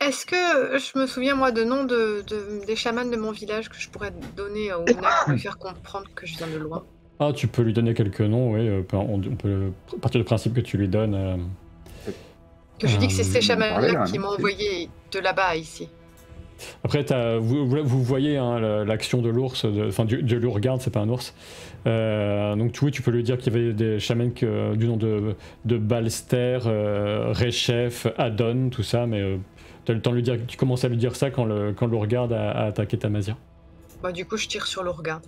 est-ce que je me souviens, moi, de noms des chamans de mon village que je pourrais donner au nain pour lui faire comprendre que je viens de loin? Ah, tu peux lui donner quelques noms, oui. On peut partir du principe que tu lui donnes. Que je dis que c'est ces on en parlait, chamans-là là, qui non, m'ont si. envoyé de là-bas à ici. Après, vous voyez hein, l'action de l'ours, enfin de l'ourgarde, c'est pas un ours. Donc tu peux lui dire qu'il y avait des chamans du nom de Balster, Rechef, Adon, tout ça, mais t'as le temps de lui dire, tu commences à lui dire ça quand l'ourgarde a attaqué Tamazia. Bah, du coup, je tire sur l'ourgarde.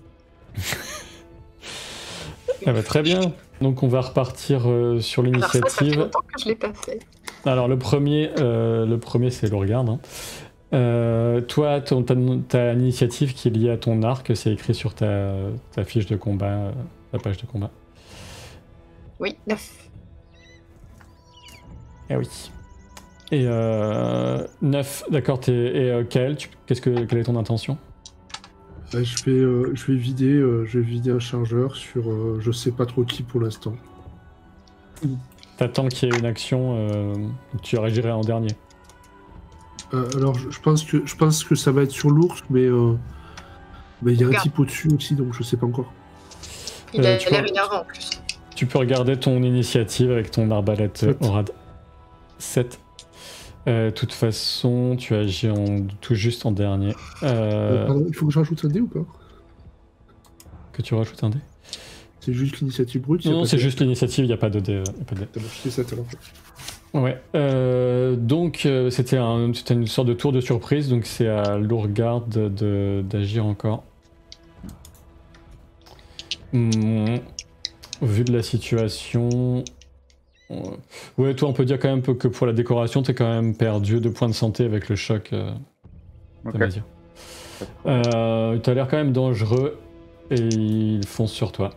Ah bah, très bien. Donc on va repartir sur l'initiative. Alors ça fait longtemps que je l'ai pas fait. Alors le premier c'est l'ourgarde. Hein. Toi, ta initiative qui est liée à ton arc, c'est écrit sur ta fiche de combat, ta page de combat. Oui, 9. Eh oui. Et 9, d'accord. Et Kael, quelle est ton intention? Je vais vider un chargeur sur je sais pas trop qui pour l'instant. T'attends qu'il y ait une action, tu réagirais en dernier. Alors je pense que ça va être sur l'ours, mais il y a un type au-dessus aussi, donc je sais pas encore. Il a l'air énervant en plus. Tu peux regarder ton initiative avec ton arbalète Orad. 7. De toute façon, tu agis tout juste en dernier. Pardon, il faut que je rajoute un dé ou pas? Que tu rajoutes un dé? C'est juste l'initiative brute? Non, c'est juste l'initiative, il n'y a pas de dé. C'est 7 alors. Ouais. Donc, c'était une sorte de tour de surprise, donc c'est à l'ourgarde d'agir encore. Vu de la situation... Ouais, toi, on peut dire quand même que pour la décoration, t'es quand même perdu 2 points de santé avec le choc. Okay. T'as l'air quand même dangereux et il fonce sur toi.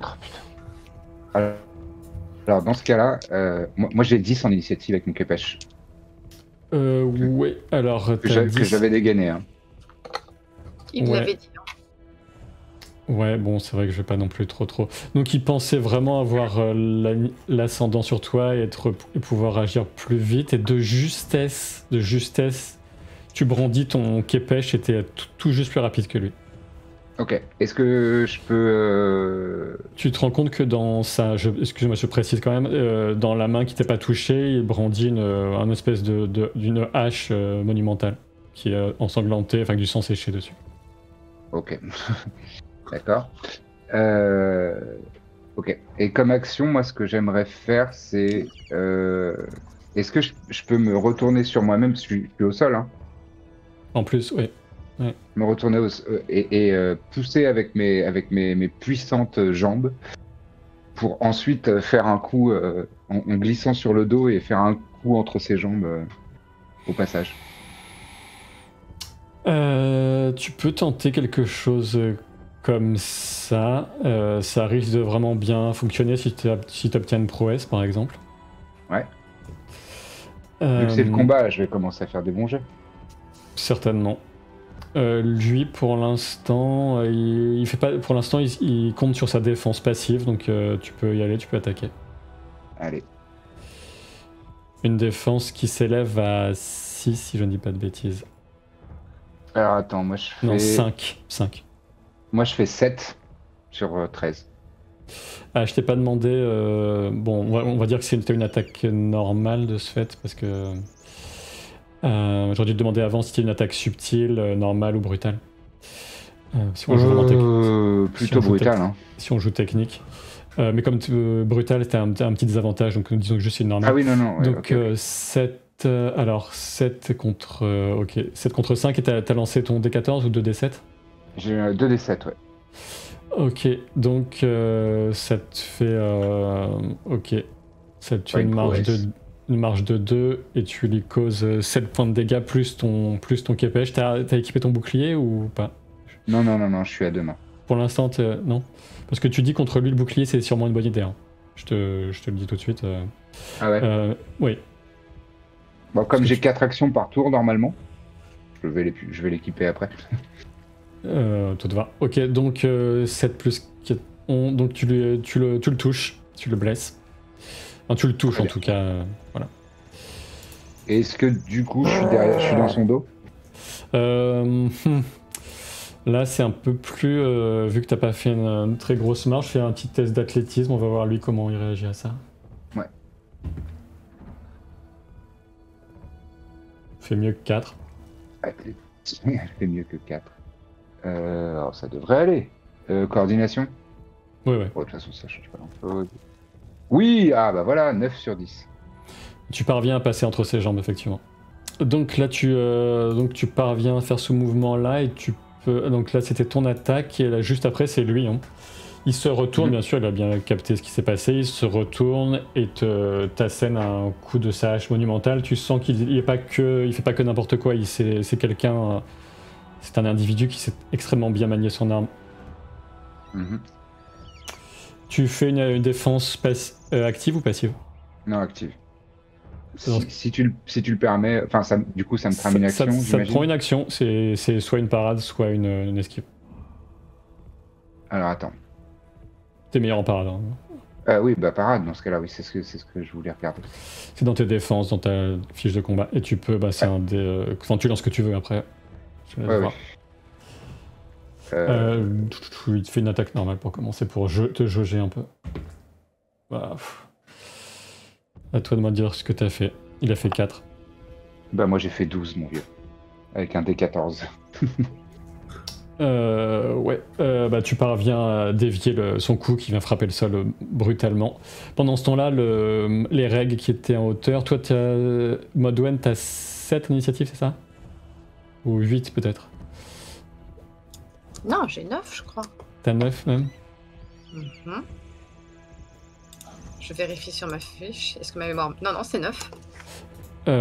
Oh putain. Alors dans ce cas-là, moi j'ai 10 en initiative avec mon képèche. Ouais, alors... Que j'avais dégainé. Hein. Il l'avait dit. Ouais, bon, c'est vrai que je vais pas non plus trop. Donc il pensait vraiment avoir l'ascendant sur toi et pouvoir agir plus vite et de justesse, tu brandis ton képèche et t'es tout juste plus rapide que lui. Ok, est-ce que je peux... Tu te rends compte que dans excuse-moi, je précise quand même, dans la main qui t'est pas touchée, il brandit une espèce d'une hache monumentale qui est ensanglantée, enfin avec du sang séché dessus. Ok. D'accord. Ok. Et comme action, moi, ce que j'aimerais faire, c'est... Est-ce que je peux me retourner sur moi-même, parce que je suis au sol, hein? En plus, oui. Ouais. Me retourner et pousser avec mes puissantes jambes pour ensuite faire un coup en glissant sur le dos et faire un coup entre ses jambes au passage. Tu peux tenter quelque chose comme ça. Ça risque de vraiment bien fonctionner si tu obtiens une prouesse, par exemple. Ouais. Vu que c'est le combat, je vais commencer à faire des bons jets. Certainement. Lui, pour l'instant, il fait pas. Pour l'instant, il compte sur sa défense passive, donc tu peux y aller, tu peux attaquer. Allez. Une défense qui s'élève à 6, si je ne dis pas de bêtises. Alors attends, moi je fais... Non, 5. Moi je fais 7 sur 13. Ah, je t'ai pas demandé... Bon, on va dire que c'était une attaque normale de ce fait, parce que... J'aurais dû te demander avant si c'était une attaque subtile, normale ou brutale. Si on joue vraiment plutôt brutale. Hein. Si on joue technique. Mais comme brutal, c'était un petit désavantage, donc disons que juste c'est une normale. Ah oui, non. Ouais, donc okay. 7... alors 7 contre... ok, 7 contre 5, et t'as lancé ton D14 ou 2D7 ? J'ai 2D7, ouais. Ok, donc ça te fait... ok, ça te fait une marge de 2 et tu lui causes 7 points de dégâts plus ton képèche. T'as équipé ton bouclier ou pas ? Non, je suis à 2 mains. Pour l'instant, non. Parce que tu dis contre lui le bouclier, c'est sûrement une bonne idée. Hein. Je te le dis tout de suite. Ah ouais oui. Bon, comme j'ai 4 actions par tour normalement, je vais l'équiper après. Tout va. Ok, donc 7 plus 4, donc tu le touches, tu le blesses. Enfin, tu le touches en tout cas, voilà. Est-ce que du coup, je suis dans son dos? Là, c'est un peu plus. Vu que t'as pas fait une très grosse marche, fais un petit test d'athlétisme. On va voir lui comment il réagit à ça. Ouais. Fait mieux que 4. Elle fait mieux que 4. Alors ça devrait aller. Coordination? Ouais. Bon, de toute façon, ça change pas grand-chose. Oui, ah bah voilà, 9 sur 10. Tu parviens à passer entre ses jambes, effectivement. Donc là, tu parviens à faire ce mouvement-là et tu peux. Donc là, c'était ton attaque et là, juste après, c'est lui. Hein. Il se retourne, bien sûr, il a bien capté ce qui s'est passé. Il se retourne et t'assène un coup de sa hache monumental. Tu sens qu'il fait pas que n'importe quoi. C'est quelqu'un. C'est un individu qui sait extrêmement bien manier son arme. Tu fais une défense active ou passive? Non, active. Si tu le permets, enfin, du coup, ça me prend une action. Ça te prend une action, c'est soit une parade, soit une esquive. Alors attends. T'es meilleur en parade. Hein. Oui, bah parade, dans ce cas-là, oui, c'est ce que je voulais regarder. C'est dans tes défenses, dans ta fiche de combat. Et tu peux, c'est un des. Enfin, tu lances ce que tu veux après. Ouais. Il te fait une attaque normale pour commencer, pour te jauger un peu. Bah, à toi de me dire ce que t'as fait. Il a fait 4. Bah moi j'ai fait 12, mon vieux. Avec un D14. Tu parviens à dévier son coup qui vient frapper le sol brutalement. Pendant ce temps-là, les règles qui étaient en hauteur, toi, Modwen, t'as 7 initiatives, c'est ça? Ou 8 peut-être? Non, j'ai 9, je crois. T'as 9 même? Je vérifie sur ma fiche. Est-ce que ma mémoire... Non, c'est 9.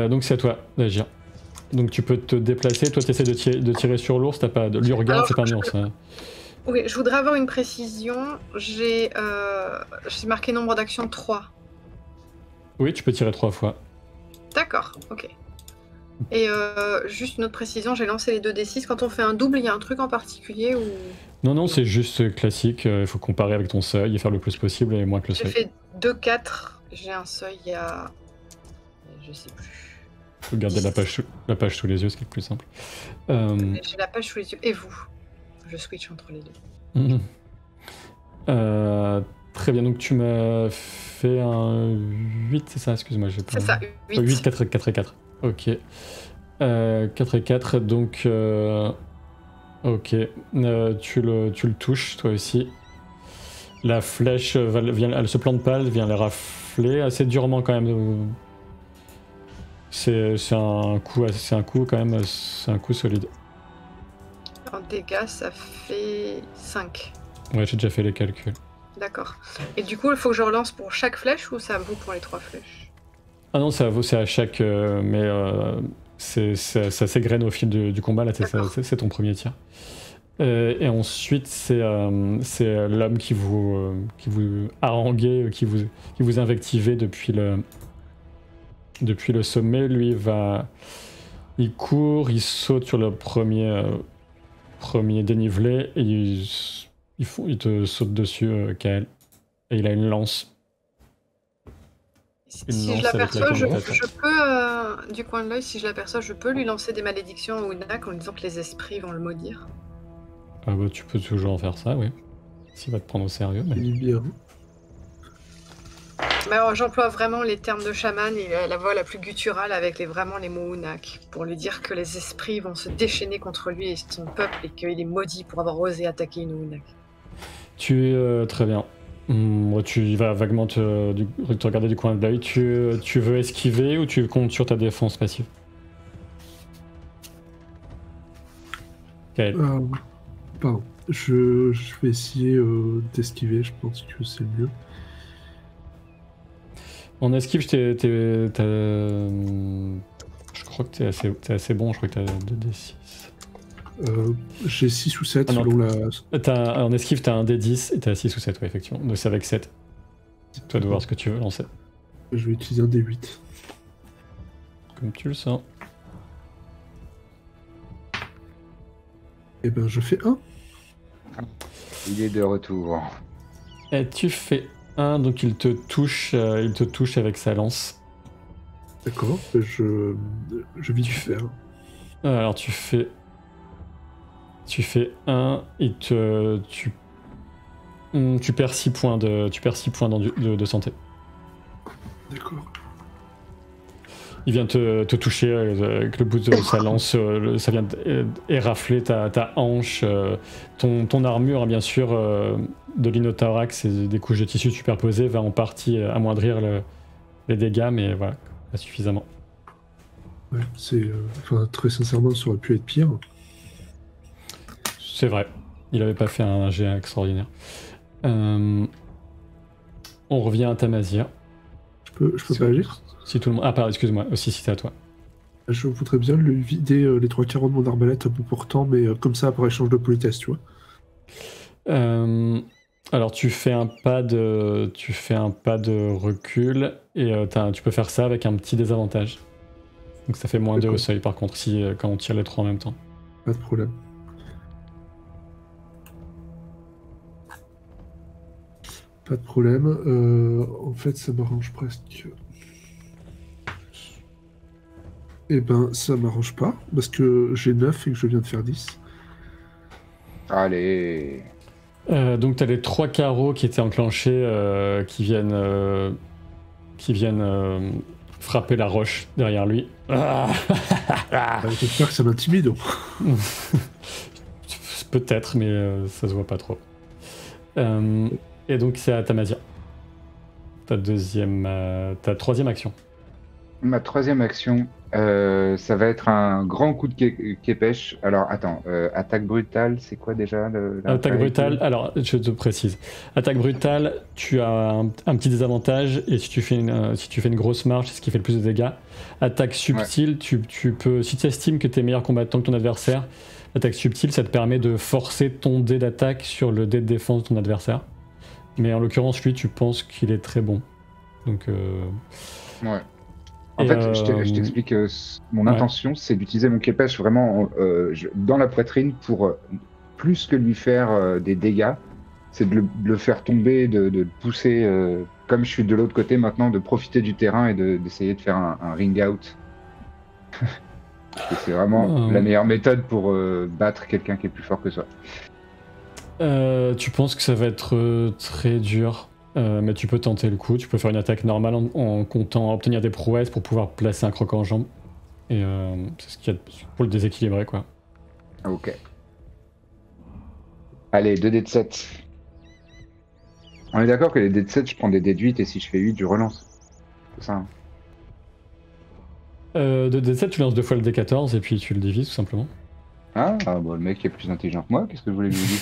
Donc c'est à toi d'agir. Donc tu peux te déplacer, toi tu essaies de tirer sur l'ours, t'as pas de lui regarde, c'est pas un ours. Hein. Oui, je voudrais avoir une précision. J'ai marqué nombre d'actions 3. Oui, tu peux tirer 3 fois. D'accord, ok. Et juste une autre précision, j'ai lancé les 2d6. Quand on fait un double, il y a un truc en particulier ou... Non, c'est juste classique. Il faut comparer avec ton seuil et faire le plus possible et moins que le seuil. J'ai fait 2-4. J'ai un seuil, il y a... Je sais plus. Faut garder la page sous les yeux, ce qui est le plus simple. J'ai la page sous les yeux. Et vous? Je switch entre les deux. Très bien, donc tu m'as fait un 8, c'est ça? Excuse-moi, j'ai pas... C'est ça, 8. 8, 4 et 4. Ok. 4 et 4, donc... Ok. Tu le touches, toi aussi. La flèche, elle se plante pas, elle vient les rafler assez durement quand même. C'est un coup quand même, c'est un coup solide. En dégâts, ça fait 5. Ouais, j'ai déjà fait les calculs. D'accord. Et du coup, il faut que je relance pour chaque flèche ou ça vaut pour les 3 flèches? Ah non, ça vaut, c'est à chaque... mais ça s'égrène au fil du combat, là, c'est ton premier tir. Et ensuite, c'est l'homme qui vous haranguait, qui vous invectivait depuis le sommet. Lui, il court, il saute sur le premier dénivelé et il te saute dessus, Kael. Et il a une lance. Si je l'aperçois, je peux, du coin de l'œil, si je l'aperçois, je peux lui lancer des malédictions à Unak en lui disant que les esprits vont le maudire. Ah bah tu peux toujours en faire ça, oui. S'il va te prendre au sérieux. Mais... bien. Mais alors, j'emploie vraiment les termes de chaman et la voix la plus gutturale avec vraiment les mots Unak, pour lui dire que les esprits vont se déchaîner contre lui et son peuple et qu'il est maudit pour avoir osé attaquer une Unak. Tu es très bien. Tu vas vaguement te regarder du coin de l'œil. Tu veux esquiver ou tu comptes sur ta défense passive? Kael. Pardon. Je vais essayer d'esquiver, je pense que c'est le mieux. En esquive, je crois que t'es assez bon, je crois que t'as 2d6. J'ai 6 ou 7 non, selon la... En esquive, t'as un D10 et t'as 6 ou 7, ouais, effectivement. Donc c'est avec 7. C'est toi de voir ce que tu veux lancer. Je vais utiliser un D8. Comme tu le sens. Et ben je fais 1. Il est de retour. Et tu fais 1, donc il te touche avec sa lance. D'accord, je vite faire. Alors tu fais 1 et tu perds 6 points de santé. D'accord. Il vient te toucher avec le bout de sa lance, ça vient érafler ta hanche, ton armure, hein, bien sûr, de l'inothorax et des couches de tissu superposées va en partie amoindrir les dégâts, mais voilà, pas suffisamment. Ouais, très sincèrement, ça aurait pu être pire. C'est vrai, il avait pas fait un jet extraordinaire. On revient à Tamazir. Je peux pas agir. Si tout le monde... Ah pardon, excuse-moi, aussi si c'est à toi. Je voudrais bien lui vider les 3/4 de mon arbalète à bout portant, mais comme ça, par échange de politesse, tu vois. Alors tu fais un pas de recul et tu peux faire ça avec un petit désavantage. Donc ça fait moins 2 au seuil par contre quand on tire les 3 en même temps. Pas de problème. Pas de problème. En fait, ça m'arrange presque. Eh ben, ça m'arrange pas, parce que j'ai 9 et que je viens de faire 10. Allez. Donc t'as les 3 carreaux qui étaient enclenchés qui viennent frapper la roche derrière lui. J'espère que ça m'intimide. Peut-être, mais ça se voit pas trop. Et donc c'est à Tamazir. Ta 3e action. Ma 3e action, ça va être un grand coup de képèche. Alors, attends, attaque brutale, c'est quoi déjà Attaque brutale, alors je te précise. Attaque brutale, tu as un petit désavantage, et si tu fais une grosse marche, c'est ce qui fait le plus de dégâts. Attaque subtile, tu peux, si tu estimes que tu es meilleur combattant que ton adversaire, attaque subtile, ça te permet de forcer ton dé d'attaque sur le dé de défense de ton adversaire. Mais en l'occurrence, lui, tu penses qu'il est très bon. Donc... Ouais. En fait, je t'explique, mon intention, c'est d'utiliser mon képèche vraiment dans la poitrine pour, plus que lui faire des dégâts, c'est de le faire tomber, de le pousser, comme je suis de l'autre côté maintenant, de profiter du terrain et d'essayer de faire un ring out. C'est vraiment la meilleure méthode pour battre quelqu'un qui est plus fort que soi. Tu penses que ça va être très dur, mais tu peux tenter le coup. Tu peux faire une attaque normale en comptant obtenir des prouesses pour pouvoir placer un croc en jambe. Et c'est ce qu'il y a pour le déséquilibrer, quoi. Ok. Allez, 2 dés de 7. On est d'accord que les dés de 7, je prends des dés de 8 et si je fais 8, je relance. C'est ça, hein. De D7, tu lances 2 fois le D14 et puis tu le divises tout simplement. Ah, bon, le mec est plus intelligent que moi, qu'est-ce que je voulais lui dire?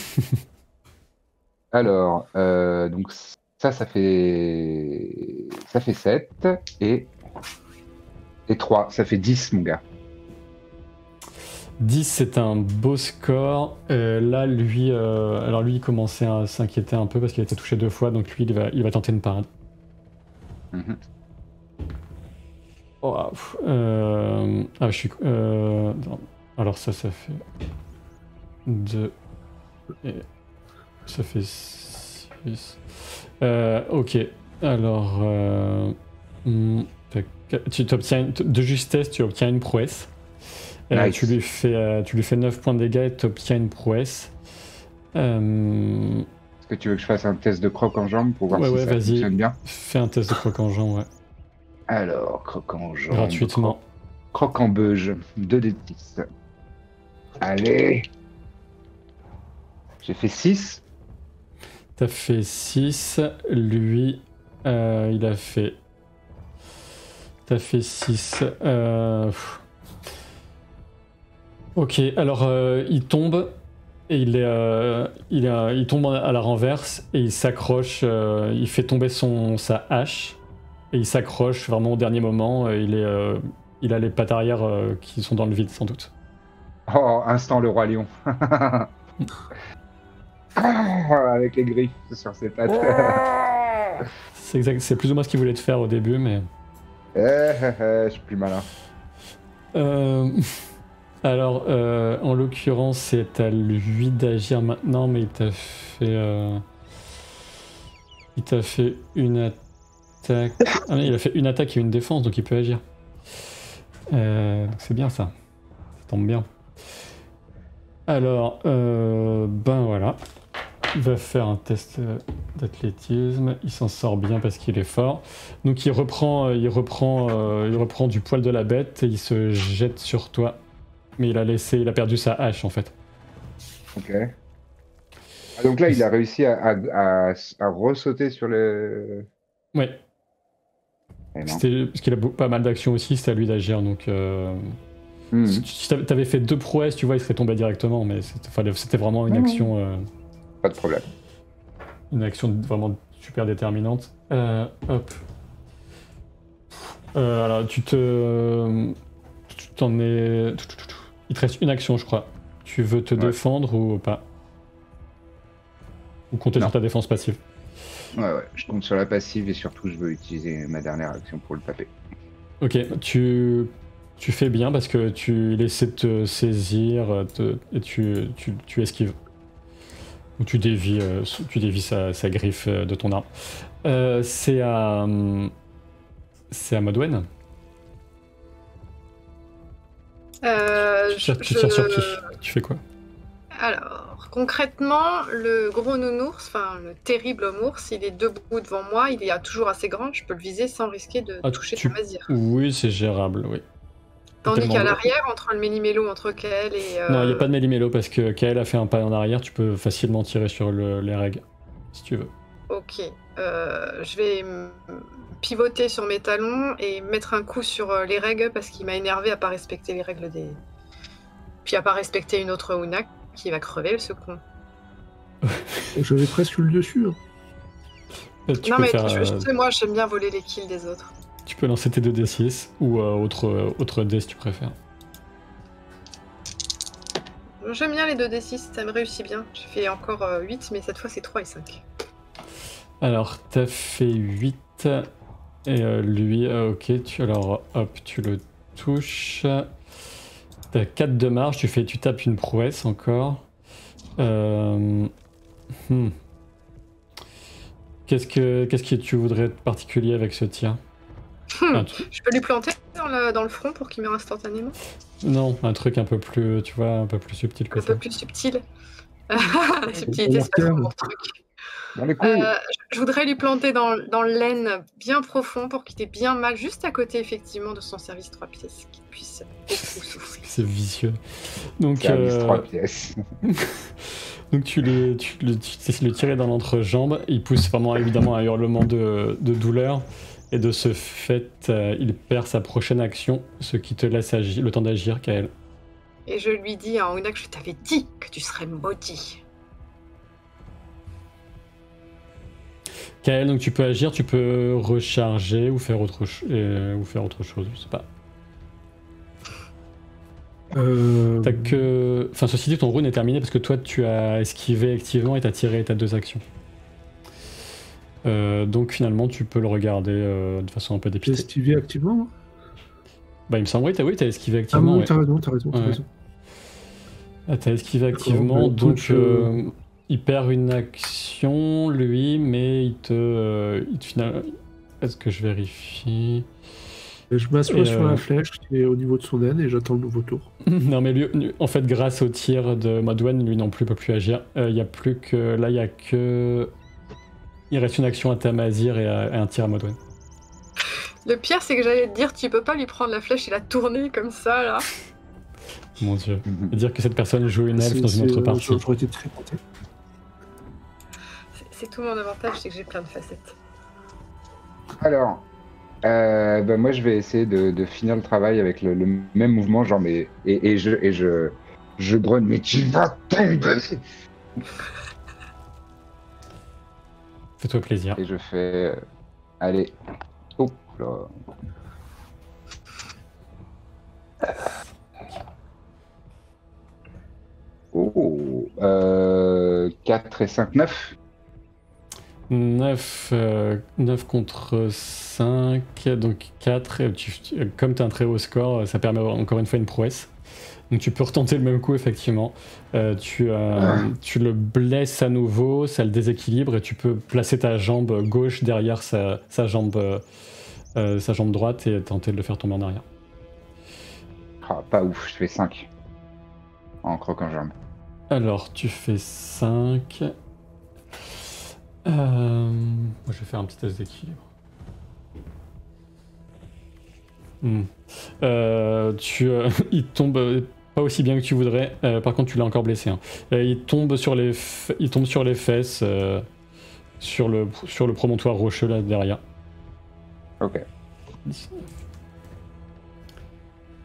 Alors, donc ça fait 7 et 3, ça fait 10, mon gars. 10, c'est un beau score. Là, lui, il commençait à s'inquiéter un peu parce qu'il a été touché 2 fois, donc lui, il va tenter une parade. Mm-hmm. Oh, je suis... alors ça fait 2... Et ça fait 6... ok, alors... tu t'obtiens... De justesse, tu obtiens une prouesse. Nice. Tu lui fais 9 points de dégâts et tu obtiens une prouesse. Est-ce que tu veux que je fasse un test de croc en jambe pour voir si ça fonctionne bien? Fais un test de croc en jambe, ouais. Alors, croc en jambe. Gratuitement. Croc en beuge, 2 dés de 10. Allez. J'ai fait 6. T'as fait 6. Lui, il a fait... T'as fait 6. Ok, alors il tombe et il tombe à la renverse et il s'accroche, il fait tomber sa hache et il s'accroche vraiment au dernier moment. Il a les pattes arrière qui sont dans le vide sans doute. Oh, instant le roi lion. Avec les griffes sur ses pattes. C'est plus ou moins ce qu'il voulait te faire au début, mais... je suis plus malin. Alors, en l'occurrence, c'est à lui d'agir maintenant, mais il t'a fait une attaque. Ah non, il a fait une attaque et une défense, donc il peut agir. C'est bien ça. Ça tombe bien. Alors, ben voilà. Il va faire un test d'athlétisme. Il s'en sort bien parce qu'il est fort. Donc il reprend du poil de la bête et il se jette sur toi. Mais il a perdu sa hache en fait. Ok. Ah, donc là, il a réussi à ressauter sur le... Ouais. Eh non. Parce qu'il a pas mal d'actions aussi, c'est à lui d'agir. Donc si t'avais fait 2 prouesses, tu vois, il serait tombé directement. Mais c'était vraiment une action... Pas de problème. Une action vraiment super déterminante. Hop. Alors, t'en es... Il te reste une action, je crois. Tu veux te défendre ou pas? Ou compter sur ta défense passive? Ouais, je compte sur la passive et surtout, je veux utiliser ma dernière action pour le taper. Ok, tu fais bien parce que il essaie de te saisir et tu esquives. Ou tu dévies sa griffe de ton arme. C'est à Modwen. Tu tires sur qui? Tu fais quoi? Alors, concrètement, le gros nounours, enfin le terrible ours, il est debout devant moi, il est toujours assez grand, je peux le viser sans risquer de toucher Tamazir. Oui, c'est gérable, oui. Tandis qu'à l'arrière, entre le méli-mélo, entre Kael et... Non, il n'y a pas de méli-mélo parce que Kael a fait un pas en arrière, tu peux facilement tirer sur les règles, si tu veux. Ok, je vais pivoter sur mes talons et mettre un coup sur les règles parce qu'il m'a énervé à pas respecter les règles des... Puis à pas respecter une autre Unak qui va crever, ce con. J'avais presque le dessus. Hein. Non mais tu sais, moi j'aime bien voler les kills des autres. Tu peux lancer tes 2d6 ou autre dé si tu préfères. J'aime bien les 2d6, ça me réussit bien. J'ai fait encore 8, mais cette fois c'est 3 et 5. Alors, t'as fait 8 et lui, ok, alors hop, tu le touches. T'as 4 de marge, tu tapes une prouesse encore. Qu'est-ce que tu voudrais de particulier avec ce tir? Je peux lui planter dans le front pour qu'il meure instantanément? Non, un truc un peu plus, tu vois, un peu plus subtil que ça. Un peu plus subtil. La subtilité, c'est pas trop mon truc. Je voudrais lui planter dans l'aine bien profond pour qu'il ait bien mal, juste à côté effectivement de son service 3 pièces, qu'il puisse beaucoup souffrir. C'est vicieux. Donc, service 3 pièces. Donc tu essaies de le tirer dans l'entrejambe, il pousse vraiment évidemment un hurlement de douleur, et de ce fait, il perd sa prochaine action, ce qui te laisse le temps d'agir, Kael. Et je lui dis à Unak, je t'avais dit que tu serais maudit. Kael, donc tu peux agir, tu peux recharger ou faire autre chose, je sais pas. T'as que... Enfin, ceci dit, ton rune est terminé parce que toi, tu as esquivé activement et t'as tiré ta 2 actions. Donc finalement, tu peux le regarder de façon un peu dépitée. T'as esquivé activement? Bah, il me semble, oui, t'as esquivé activement. Ah oui, t'as raison. Ah, t'as esquivé activement, donc il perd une action, lui, mais il te final... Est-ce que je vérifie? Je m'assois sur la flèche qui est au niveau de son aine et j'attends le nouveau tour. Non mais lui, en fait, grâce au tir de Modwen, lui non plus peut plus agir. Il y a plus que... Là, il y a que... Il reste une action à Tamazir et un tir à Modwen. Le pire, c'est que j'allais te dire, tu peux pas lui prendre la flèche et la tourner comme ça, là. Mon dieu. Dire que cette personne joue une elfe dans une autre partie. J'aurais été très tenté. C'est tout mon avantage, c'est que j'ai plein de facettes. Alors, moi je vais essayer de finir le travail avec le même mouvement, genre mais et je grogne, mais tu vas tomber. Fais-toi plaisir. Et je fais, allez, hop là. Oh, 4 et 5, 9. 9 contre 5, donc 4. Comme tu as un très haut score, ça permet encore une fois une prouesse. Donc tu peux retenter le même coup, effectivement. Tu le blesses à nouveau, ça le déséquilibre, et tu peux placer ta jambe gauche derrière sa jambe droite et tenter de le faire tomber en arrière. Ah, pas ouf, je fais 5 en croquant jambe. Alors, tu fais 5. Moi, je vais faire un petit test d'équilibre. Il tombe pas aussi bien que tu voudrais. Par contre, tu l'as encore blessé. Hein. Il tombe sur les fesses, sur le promontoire rocheux là derrière. Ok.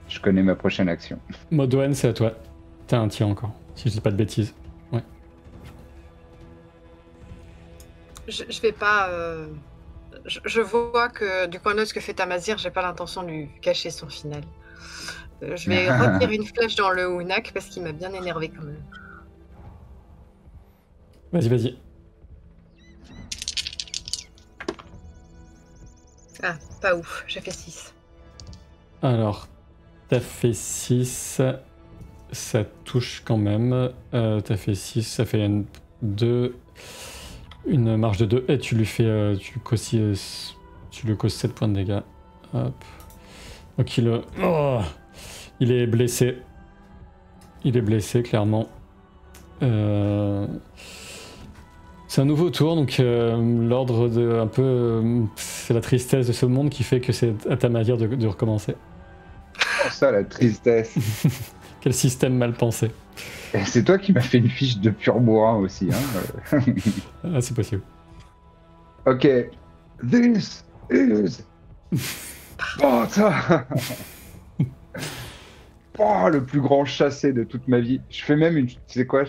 Je connais ma prochaine action. Modwen, c'est à toi. T'as un tir encore, si je dis pas de bêtises. Ouais. Je vais pas. Je vois que du coin de ce que fait Tamazir, j'ai pas l'intention de lui cacher son final. Je vais retenir une flèche dans le Unak parce qu'il m'a bien énervé quand même. Vas-y. Ah, pas ouf, j'ai fait 6. Alors, t'as fait 6. Ça touche quand même. T'as fait 6, ça fait une marge de 2. Et tu lui fais. Tu lui causes 7 points de dégâts. Hop. Donc il est blessé. Il est blessé, clairement. C'est un nouveau tour, donc l'ordre de. Un peu. C'est la tristesse de ce monde qui fait que c'est à ta manière de recommencer. Oh, ça, la tristesse. Quel système mal pensé. Et c'est toi qui m'as fait une fiche de pur bourrin aussi. Hein. Ah, c'est possible. Ok. This is. Sparta. Oh, le plus grand chassé de toute ma vie. Je fais même une. Tu sais quoi?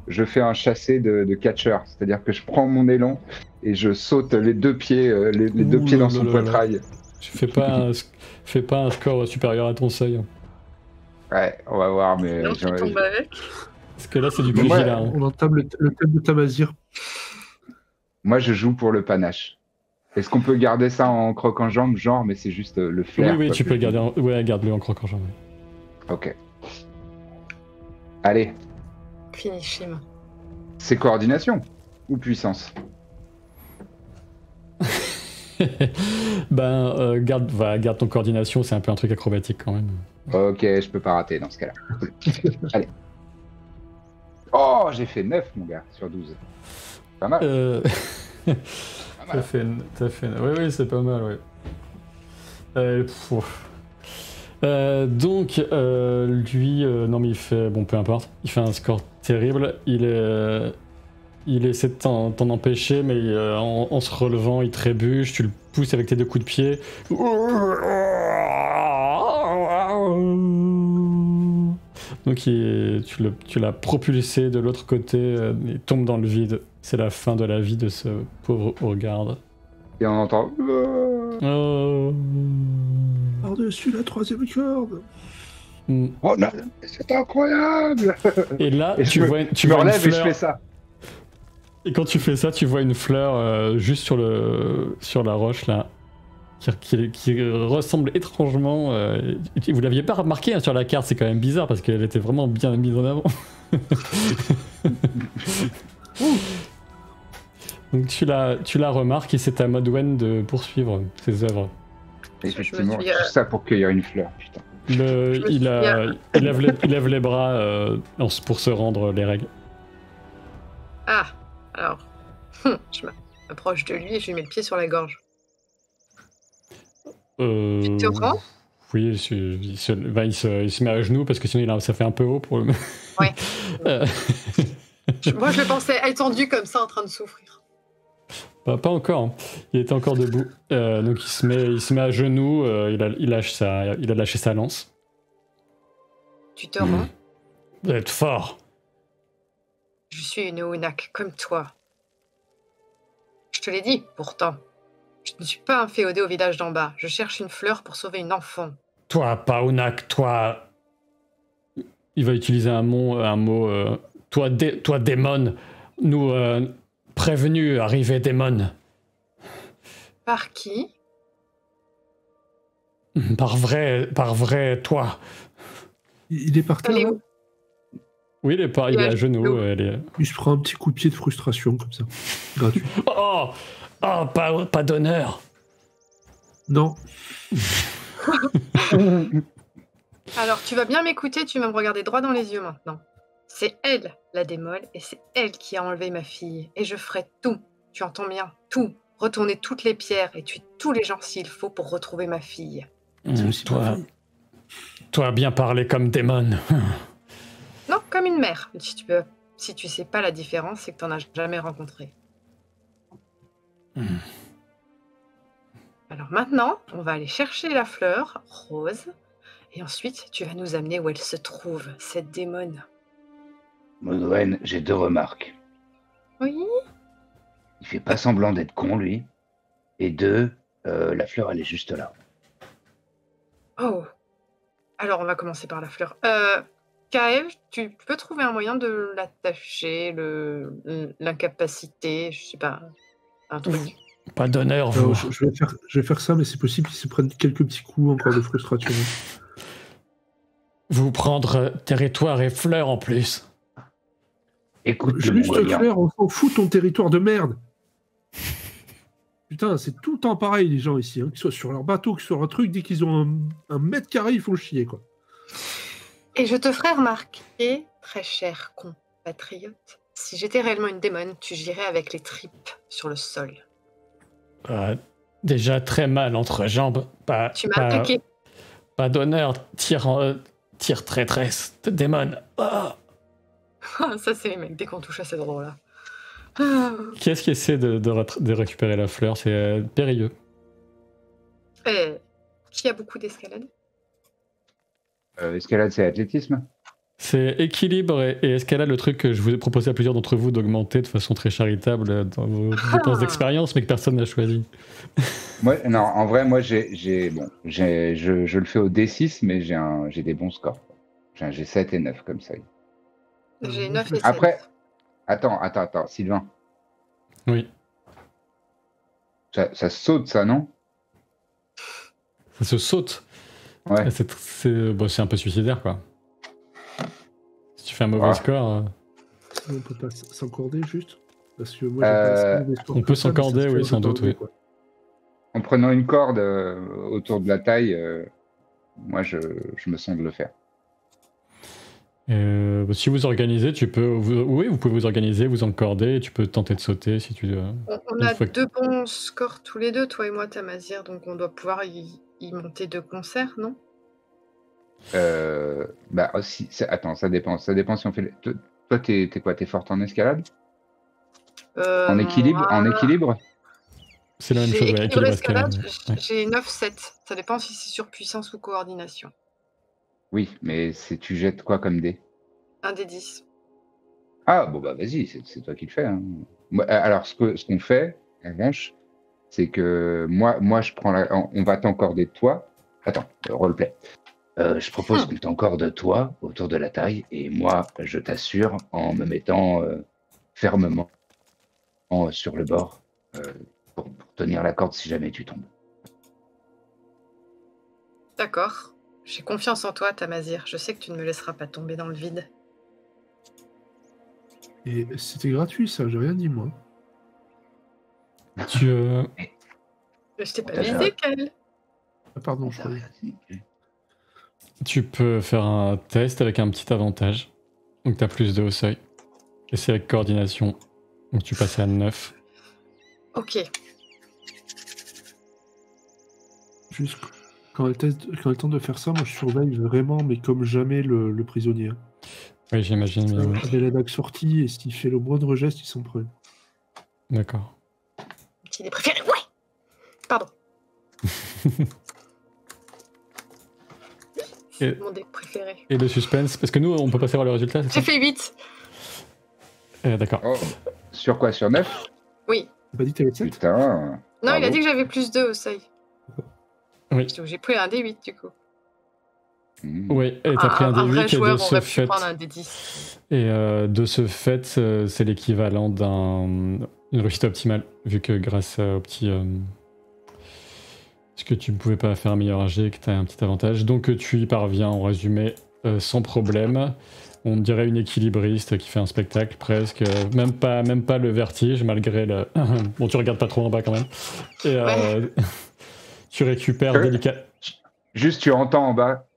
Je fais un chassé de catcheur. C'est-à-dire que je prends mon élan et je saute les deux pieds, les deux pieds dans son poitrail. Tu fais pas un score supérieur à ton seuil. Ouais, on va voir, mais. Non, tu tombes avec. Parce que là, c'est du pugilat. On entame le thème de Tamazir. Moi, je joue pour le panache. Est-ce qu'on peut garder ça en croquant jambe, genre, mais c'est juste le flair? Oui, tu peux le garder. Ouais, garde-le en croquant jambe. Ok. Allez. Finish him. C'est coordination ou puissance? Garde ton coordination, c'est un peu un truc acrobatique quand même. Ok, je peux pas rater dans ce cas-là. Allez. Oh, j'ai fait 9, mon gars, sur 12. Pas mal. T'as fait... Oui, c'est pas mal, ouais. Donc, lui, non mais il fait... Bon, peu importe. Il fait un score terrible. Il essaie de t'en empêcher, mais en se relevant, il trébuche. Tu le pousses avec tes 2 coups de pied. Donc tu l'as propulsé de l'autre côté, il tombe dans le vide. C'est la fin de la vie de ce pauvre Urgarde. Et on entend... Oh. Par-dessus la 3e corde. Oh non, c'est incroyable. Et là, et tu vois une fleur. Et je fais ça. Et quand tu fais ça, tu vois une fleur juste sur la roche là, qui ressemble étrangement. Vous l'aviez pas remarqué hein, sur la carte, c'est quand même bizarre parce qu'elle était vraiment bien mise en avant. Donc tu la remarques et c'est à Modwen de poursuivre ses œuvres. Effectivement, tout ça pour cueillir une fleur, putain. Il lève les bras pour se rendre les règles. Ah, alors, je m'approche de lui et je lui mets le pied sur la gorge. Tu es au courant ? Oui, il se met à genoux parce que sinon ça fait un peu haut pour le... Ouais. Moi, je le pensais étendu comme ça, en train de souffrir. Pas encore. Hein. Il était encore debout. Donc il se met à genoux. Il a lâché sa lance. Tu te rends ? Vous êtes fort. Je suis une Unak comme toi. Je te l'ai dit, pourtant. Je ne suis pas un féodé au village d'en bas. Je cherche une fleur pour sauver une enfant. Toi, pas Unak, toi... Il va utiliser un mot... Toi, démon. Nous... Prévenu, arrivé démon. Par qui ? Par vrai, toi. Il est par terre, là ? Oui, il est à genoux. Il se prend un petit coup de pied de frustration, comme ça. Gratuit. Oh, pas d'honneur. Non. Alors, tu vas bien m'écouter, tu vas me regarder droit dans les yeux maintenant. C'est elle, la démole, et c'est elle qui a enlevé ma fille. Et je ferai tout, tu entends bien, tout. Retourner toutes les pierres et tuer tous les gens s'il faut pour retrouver ma fille. Toi, bien parler comme démon. Non, comme une mère. Si tu sais pas la différence, c'est que t'en as jamais rencontré. Alors maintenant, on va aller chercher la fleur rose. Et ensuite, tu vas nous amener où elle se trouve, cette démone. Modwen, j'ai 2 remarques. Oui. Il fait pas semblant d'être con, lui. Et 2, la fleur, elle est juste là. Oh. Alors, on va commencer par la fleur. Kaev, tu peux trouver un moyen de l'attacher, l'incapacité, je sais pas, un truc. Pas d'honneur, vous. Je vais faire ça, mais c'est possible qu'ils se prennent quelques petits coups encore de frustration. Vous prendre territoire et fleurs en plus. Écoute, juste Claire, on s'en fout ton territoire de merde. Putain, c'est tout le temps pareil, les gens ici, hein, qu'ils soient sur leur bateau, qu'ils soient sur un truc, dès qu'ils ont un mètre carré, ils font chier, quoi. Et je te ferai remarquer, très cher compatriote, si j'étais réellement une démone, tu girais avec les tripes sur le sol. Déjà très mal entre jambes. Tu m'as attaqué. Pas d'honneur, tire traîtresse de démon. Ça, c'est les mecs, dès qu'on touche à ces endroits-là. Qui est-ce qui essaie de récupérer la fleur? C'est périlleux. Qui a beaucoup d'escalade? Escalade, c'est athlétisme. C'est équilibre et escalade, le truc que je vous ai proposé à plusieurs d'entre vous d'augmenter de façon très charitable dans vos dépenses d'expérience, mais que personne n'a choisi. Non, en vrai, moi, je le fais au D6, mais j'ai des bons scores. J'ai 7 et 9 comme ça. J'ai 9 et 7. Après, attends, Sylvain. Oui. Ça saute, ça, non? Ça se saute. Ouais. C'est un peu suicidaire, quoi. Si tu fais un mauvais score... On peut pas s'encorder, juste parce que moi, on peut s'encorder, oui, sans doute, oui. En prenant une corde autour de la taille, moi, je me sens de le faire. Si vous organisez, vous pouvez vous organiser, vous encorder, et tu peux tenter de sauter si tu... On a 2 bons scores tous les deux, toi et moi, Tamazir, donc on doit pouvoir y monter de concert, non? Aussi, attends, ça dépend si on fait... Toi, t'es quoi? T'es forte en escalade? En équilibre? C'est la même chose, ouais, équilibre escalade. J'ai 9-7, ça dépend si c'est sur puissance ou coordination. Oui, mais tu jettes quoi comme dé? Un des 10. Ah, bon, bah vas-y, c'est toi qui le fais. Hein. Alors, ce qu'on fait, en revanche, c'est que moi je prends on va t'encorder de toi. Attends, roleplay. Je propose qu'on t'encorde toi autour de la taille, et moi, je t'assure en me mettant fermement sur le bord pour tenir la corde si jamais tu tombes. D'accord. J'ai confiance en toi, Tamazir. Je sais que tu ne me laisseras pas tomber dans le vide. Et c'était gratuit, ça, j'ai rien dit, moi. Je t'ai pas visé, Cal. Ah, pardon, je croyais. Tu peux faire un test avec un petit avantage. Donc tu as plus de haut seuil. Et c'est avec coordination. Donc tu passes à 9. Ok. Juste quand elle tente de faire ça, moi je surveille vraiment, mais comme jamais, le prisonnier. Oui, j'imagine. Il a la dague sortie, et s'il fait le moindre geste, il s'en prend. D'accord. Petit dé préféré, ouais. Pardon. Mon dé préféré. Et le suspense, parce que nous, on peut pas savoir le résultat, c'est ça? J'ai fait 8. D'accord. Oh. Sur quoi? Sur 9? Oui. T'as pas dit que t'avais 7? Putain. Non, bravo. Il a dit que j'avais plus 2 au seuil. Oui. J'ai pris un D8 du coup. Oui, et t'as pris un D8 et de ce fait. Prendre un D10. Et de ce fait, c'est l'équivalent d'une réussite optimale, vu que grâce au petit. Parce que tu ne pouvais pas faire un meilleur jet, que tu as un petit avantage. Donc tu y parviens, en résumé, sans problème. On dirait une équilibriste qui fait un spectacle presque. Même pas le vertige, malgré le... Bon, tu regardes pas trop en bas quand même. Et tu récupères délicatement. Juste, tu entends en bas.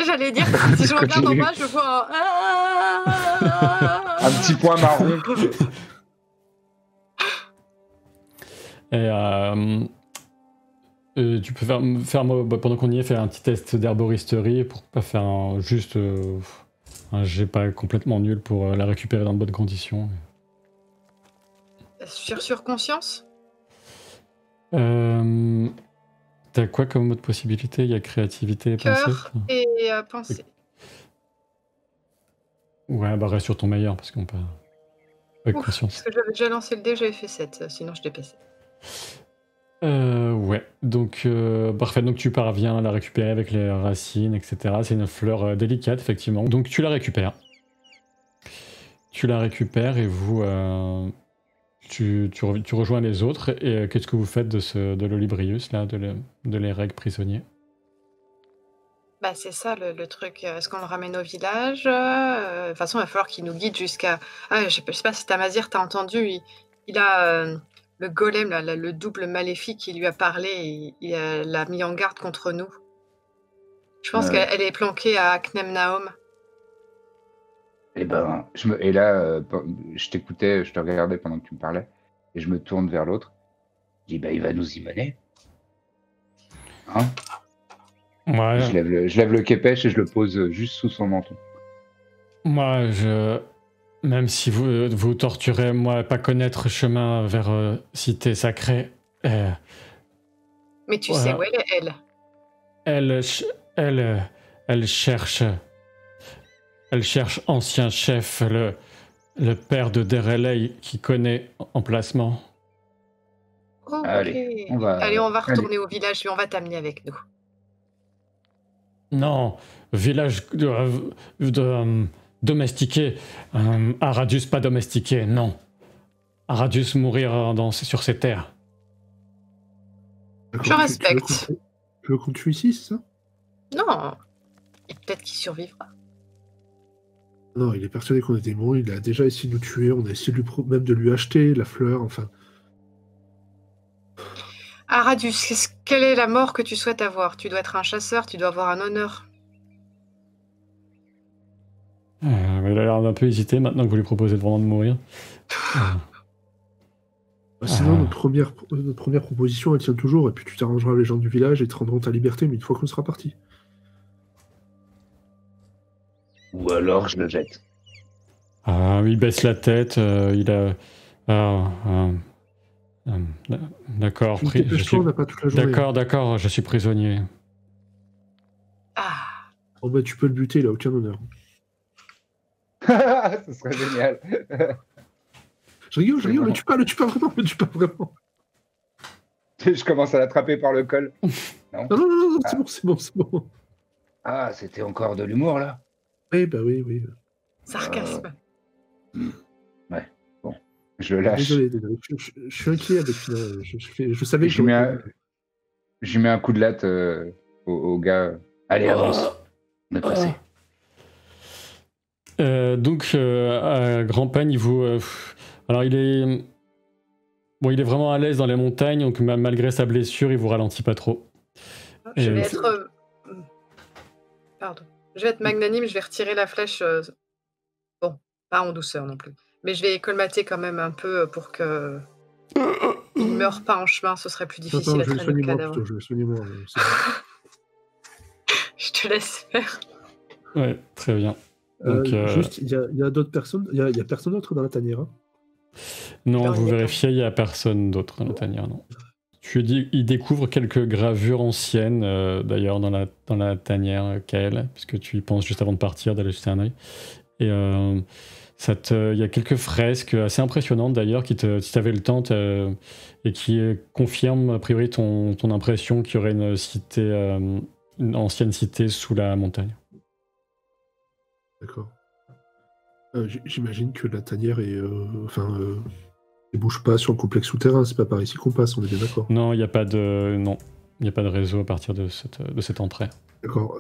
j'allais dire, si je regarde en bas, je vois un petit point marron. Et tu peux faire pendant qu'on y est, faire un petit test d'herboristerie pour pas faire un jet pas complètement nul pour la récupérer dans de bonnes conditions. Sur conscience? T'as quoi comme autre possibilité? Il y a créativité et pensée. Cœur et pensée. Ouais, bah reste sur ton meilleur parce qu'on peut avec conscience. Parce que j'avais déjà lancé le dé, j'avais fait 7, sinon je dépassais. Ouais, donc parfait, donc tu parviens à la récupérer avec les racines, etc. C'est une fleur délicate, effectivement. Donc tu la récupères. Et vous, tu rejoins les autres. Et qu'est-ce que vous faites de l'Olibrius, là, de l'Ereg prisonnier? Bah c'est ça le truc. Est-ce qu'on le ramène au village? De toute façon, il va falloir qu'il nous guide jusqu'à... Ah, je sais pas si Tamazir t'a entendu, il a... le golem, là, le double maléfique qui lui a parlé, et il l'a mis en garde contre nous. Je pense qu'elle est planquée à Knemnaum. Et là, je t'écoutais, je te regardais pendant que tu me parlais, et je me tourne vers l'autre. Je dis, il va nous y mener. Hein? Ouais. Je lève le képèche et je le pose juste sous son menton. Moi, même si vous torturez, moi, pas connaître chemin vers cité sacrée. Mais tu sais où elle est, elle? Elle cherche ancien chef, le père de Derelei qui connaît emplacement. Oh, Allez, on va retourner au village et on va t'amener avec nous. Non, village domestiqué. Aradius pas domestiqué, non. Aradius mourir sur ses terres. Je respecte. Tu veux qu'on tue ici, c'est ça? Non. Peut-être qu'il survivra. Non, il est persuadé qu'on est démons, il a déjà essayé de nous tuer, on a essayé même de lui acheter la fleur, enfin... Aradius, quelle est la mort que tu souhaites avoir? Tu dois être un chasseur, tu dois avoir un honneur. Il a l'air d'un peu hésité maintenant que vous lui proposez vraiment de mourir. Sinon, notre première proposition, elle tient toujours, et puis tu t'arrangeras avec les gens du village et ils te rendront ta liberté, mais une fois qu'on sera parti. Ou alors je le jette. Il baisse la tête, il a... d'accord, d'accord, je suis prisonnier. Oh bah tu peux le buter, il a aucun honneur. Ce serait génial. Je rigole, le tue pas vraiment. Je commence à l'attraper par le col. Non, c'est bon. Ah, c'était encore de l'humour, là? Oui. Sarcasme. Ouais, bon. Je le lâche. Désolé. Je suis inquiet avec je savais que je lui mets un coup de latte au gars. Allez, avance. On est pressé. Donc, à Grand-Peigne, il vous... alors, il est vraiment à l'aise dans les montagnes, donc malgré sa blessure, il vous ralentit pas trop. Je vais être... Pardon. Je vais être magnanime, je vais retirer la flèche. Bon, pas en douceur non plus. Mais je vais colmater quand même un peu pour que il ne meure pas en chemin. Ce serait plus difficile à traîner le cadavre. Je vais soigner moi. Je te laisse faire. Ouais, très bien. Donc, juste, il y a d'autres personnes. Il y a personne d'autre dans la tanière. Hein? Non, vous vérifiez, il n'y a personne d'autre dans la tanière, non. Il découvre quelques gravures anciennes, d'ailleurs, dans la tanière, Kael, puisque tu y penses juste avant de partir, d'aller jeter un œil. Et il y a quelques fresques assez impressionnantes, d'ailleurs, si tu avais le temps, et qui confirment, a priori, ton impression qu'il y aurait une ancienne cité sous la montagne. D'accord. J'imagine que la tanière est... ne bouge pas sur le complexe souterrain, c'est pas par ici qu'on passe, on est bien d'accord. Non, il n'y a pas de réseau à partir de cette entrée. D'accord.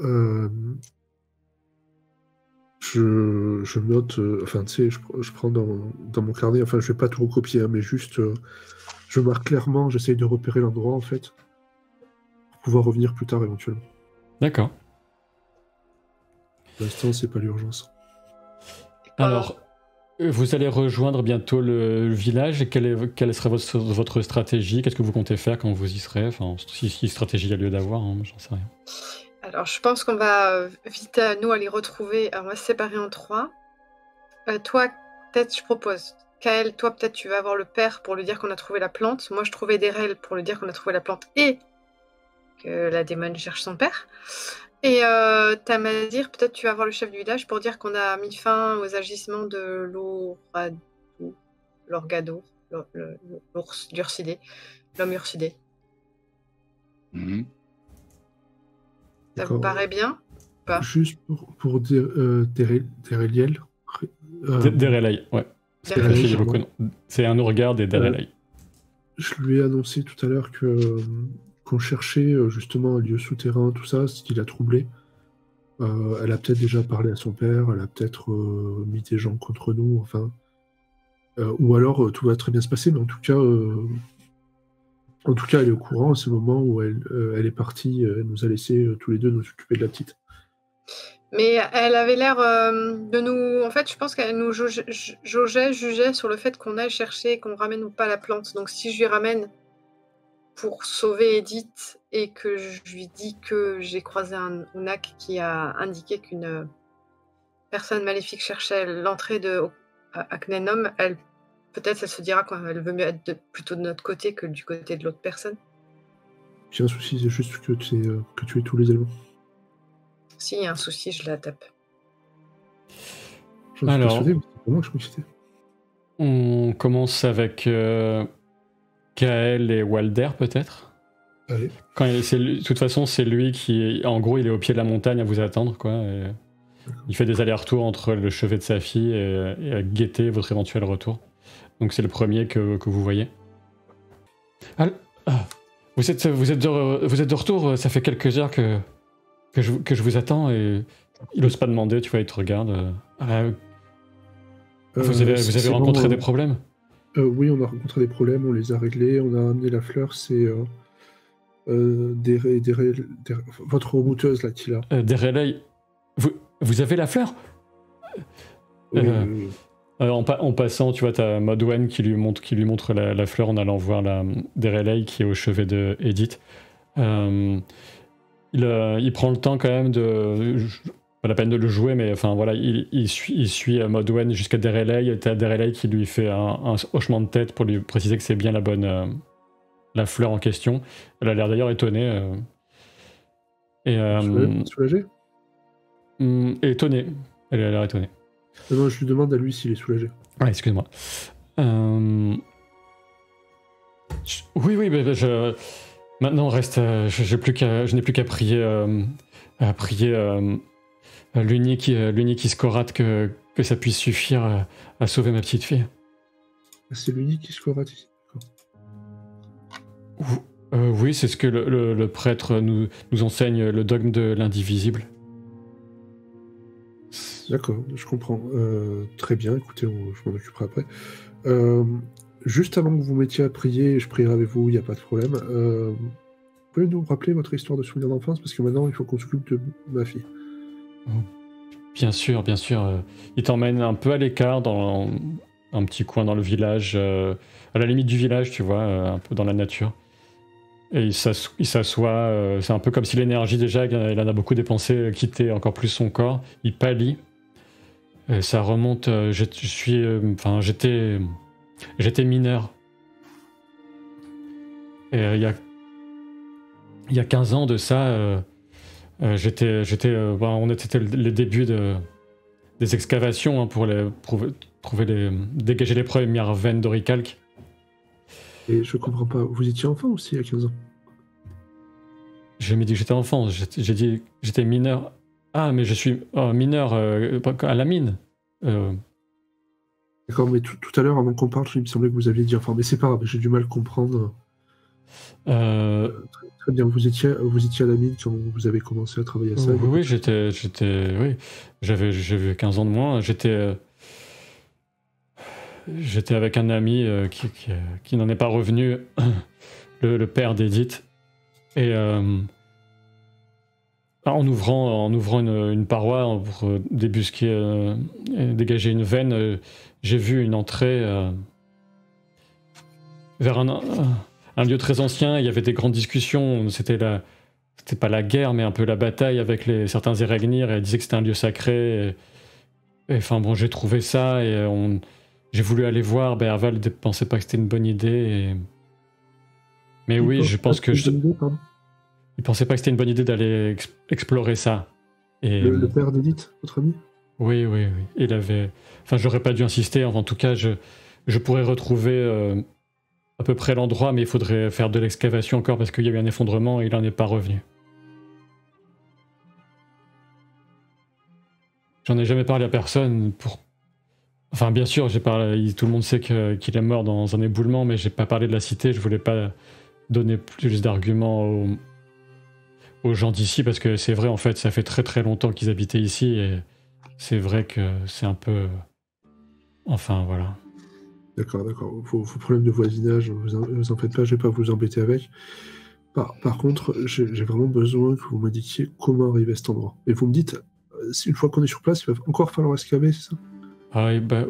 Je note, tu sais, je prends dans mon carnet, je vais pas tout recopier, hein, mais juste, je marque clairement, j'essaye de repérer l'endroit, en fait, pour pouvoir revenir plus tard, éventuellement. D'accord. Pour l'instant, c'est pas l'urgence. Alors, vous allez rejoindre bientôt le village. Et quelle serait votre stratégie? Qu'est-ce que vous comptez faire quand vous y serez? Enfin, si stratégie il y a lieu d'avoir, hein, j'en sais rien. Alors, je pense qu'on va vite, nous, aller retrouver... Alors, on va se séparer en 3. Toi, peut-être, je propose... Kael, toi, peut-être, tu vas voir le père pour lui dire qu'on a trouvé la plante. Moi, je trouvais Derel pour lui dire qu'on a trouvé la plante et que la démone cherche son père. Et Tamadir, peut-être tu vas voir le chef du village pour dire qu'on a mis fin aux agissements de l'Orgado, l'ours d'Ursidé, l'homme Ursidé. Ça vous paraît bien? Pas. Juste pour Dereliel. Derelay, ouais. C'est un Urgard et Derelay. Je lui ai annoncé tout à l'heure qu'on cherchait justement un lieu souterrain, tout ça, ce qui l'a troublé. Elle a peut-être déjà parlé à son père, elle a peut-être mis des gens contre nous, enfin. Ou alors tout va très bien se passer, mais en tout cas, elle est au courant à ce moment où elle est partie, elle nous a laissé tous les deux nous occuper de la petite. Mais elle avait l'air de nous... En fait, je pense qu'elle nous jugeait sur le fait qu'on aille chercher, qu'on ramène ou pas la plante. Donc si je lui ramène pour sauver Edith et que je lui dis que j'ai croisé un Unak qui a indiqué qu'une personne maléfique cherchait l'entrée à Knenom, peut-être elle se dira qu'elle veut mieux être plutôt de notre côté que du côté de l'autre personne. J'ai un souci, c'est juste que tu aies tous les éléments. S'il y a un souci, je la tape. Alors, je on commence avec Kael et Walder, peut-être. Allez. De toute façon, c'est lui qui, en gros, il est au pied de la montagne à vous attendre, quoi. Et il fait des allers-retours entre le chevet de sa fille et à guetter votre éventuel retour. Donc c'est le premier que vous voyez. Vous êtes de retour. Ça fait quelques heures que je vous attends et il n'ose pas demander. Tu vois, il te regarde. Vous avez rencontré des problèmes? Oui, on a rencontré des problèmes. On les a réglés. On a amené la fleur. C'est votre rebouteuse là, Tila. Des relais. Vous avez la fleur? Oui. En passant, tu vois, t'as Modwen qui lui montre la fleur en allant voir des relais qui est au chevet de Edith. Il prend le temps quand même pas la peine de le jouer, mais enfin voilà, il suit Modwen jusqu'à Derelay, et t'as Derelay qui lui fait un hochement de tête pour lui préciser que c'est bien la fleur en question. Elle a l'air d'ailleurs étonnée. Soulagée? Étonnée. Elle a l'air étonnée. Non, je lui demande à lui s'il est soulagé. Ah, excuse-moi. Oui, maintenant reste. Je n'ai plus qu'à prier. L'unique Iskorate que ça puisse suffire à sauver ma petite fille. C'est l'unique Iskorate ici. Oui, c'est ce que le prêtre nous enseigne, le dogme de l'indivisible. D'accord, je comprends. Très bien, écoutez, je m'en occuperai après. Juste avant que vous mettiez à prier, je prierai avec vous, il n'y a pas de problème. Vous pouvez nous rappeler votre histoire de souvenir d'enfance? Parce que maintenant, il faut qu'on s'occupe de ma fille. Bien sûr. Il t'emmène un peu à l'écart, dans un petit coin dans le village, à la limite du village, tu vois, un peu dans la nature. Et il s'assoit, c'est un peu comme si l'énergie, déjà, il en a beaucoup dépensé, quittait encore plus son corps. Il pâlit. Et ça remonte, j'étais mineur. Et il y a 15 ans de ça, on était les débuts des excavations, hein, pour dégager les premières veines d'oricalque. Et je comprends pas, vous étiez enfant aussi à 15 ans? J'ai jamais dit que j'étais enfant, j'ai dit que j'étais mineur. Ah, mais je suis mineur à la mine. D'accord, mais tout à l'heure, avant qu'on parle, il me semblait que vous aviez dit enfant, mais c'est pas grave, j'ai du mal à comprendre. Très bien, vous étiez à la mine quand vous avez commencé à travailler à ça? Oui, oui, j'avais 15 ans de moins, j'étais avec un ami qui n'en est pas revenu, le père d'Edith. Et en ouvrant une paroi pour débusquer et dégager une veine, j'ai vu une entrée vers un lieu très ancien. Il y avait des grandes discussions. C'était pas la guerre, mais un peu la bataille avec certains Eregnir. Et elle disait que c'était un lieu sacré. Et enfin bon, j'ai trouvé ça et j'ai voulu aller voir. Aval ne pensait pas que c'était une bonne idée. Mais oui, je pense que il pensait pas que c'était une bonne idée d'aller explorer ça. Et le père d'Edith, votre ami? Oui. Il avait. Enfin, j'aurais pas dû insister. En tout cas, je pourrais retrouver à peu près l'endroit, mais il faudrait faire de l'excavation encore parce qu'il y a eu un effondrement et il en est pas revenu. J'en ai jamais parlé à personne. Enfin, bien sûr, tout le monde sait qu'il est mort dans un éboulement, mais j'ai pas parlé de la cité. Je voulais pas donner plus d'arguments aux gens d'ici, parce que c'est vrai, en fait, ça fait très très longtemps qu'ils habitaient ici, et c'est vrai que c'est un peu... Enfin, voilà. D'accord. Vos problèmes de voisinage, vous en faites pas, je vais pas vous embêter avec. Par contre, j'ai vraiment besoin que vous me disiez comment arriver à cet endroit. Et vous me dites, une fois qu'on est sur place, il va encore falloir excaver, c'est ça?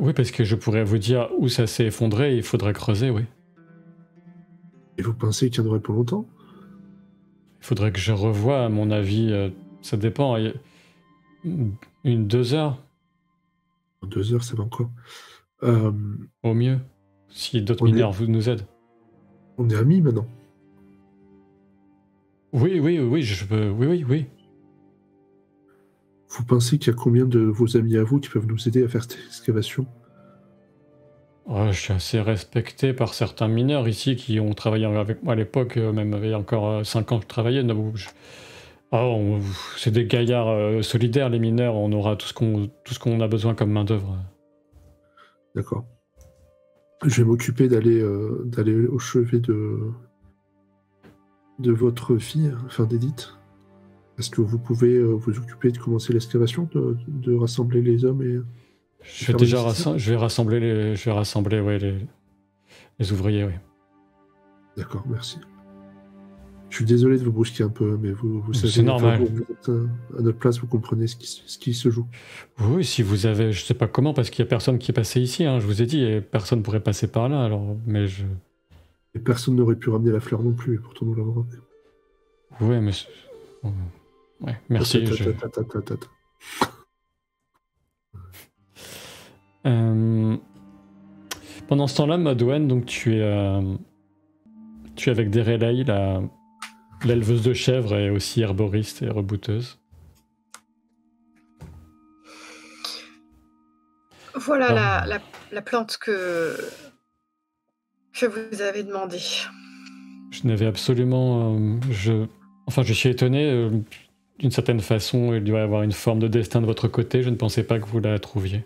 Oui, parce que je pourrais vous dire où ça s'est effondré, et il faudrait creuser, oui. Et vous pensez qu'il tiendrait pour longtemps? Il faudrait que je revoie, à mon avis, ça dépend. 2 heures. 2 heures, ça va encore. Au mieux, si d'autres mineurs nous aident. On est amis maintenant. Oui, je peux. Oui. Vous pensez qu'il y a combien de vos amis à vous qui peuvent nous aider à faire cette excavation? Je suis assez respecté par certains mineurs ici qui ont travaillé avec moi à l'époque, même il y a encore 5 ans que je travaillais. C'est des gaillards solidaires, les mineurs. On aura tout ce qu'on a besoin comme main-d'œuvre. D'accord. Je vais m'occuper d'aller au chevet de votre fille, enfin d'Edith. Est-ce que vous pouvez vous occuper de commencer l'excavation, de rassembler les hommes et... Je vais rassembler les ouvriers, oui. D'accord, merci. Je suis désolé de vous brusquer un peu, mais vous savez... C'est normal. Vous êtes à notre place, vous comprenez ce qui se joue. Oui, si vous avez... Je sais pas comment, parce qu'il y a personne qui est passé ici, hein, je vous ai dit, et personne pourrait passer par là, alors... Mais je... Et personne n'aurait pu ramener la fleur non plus, et pourtant nous l'avons ramenée. Oui, mais... Ouais, merci. Pendant ce temps-là, Modwen, donc tu es avec Derelai, l'éleveuse de chèvres et aussi herboriste et rebouteuse. Voilà la plante que vous avez demandé. Je n'avais absolument... je suis étonné. D'une certaine façon, il doit y avoir une forme de destin de votre côté. Je ne pensais pas que vous la trouveriez.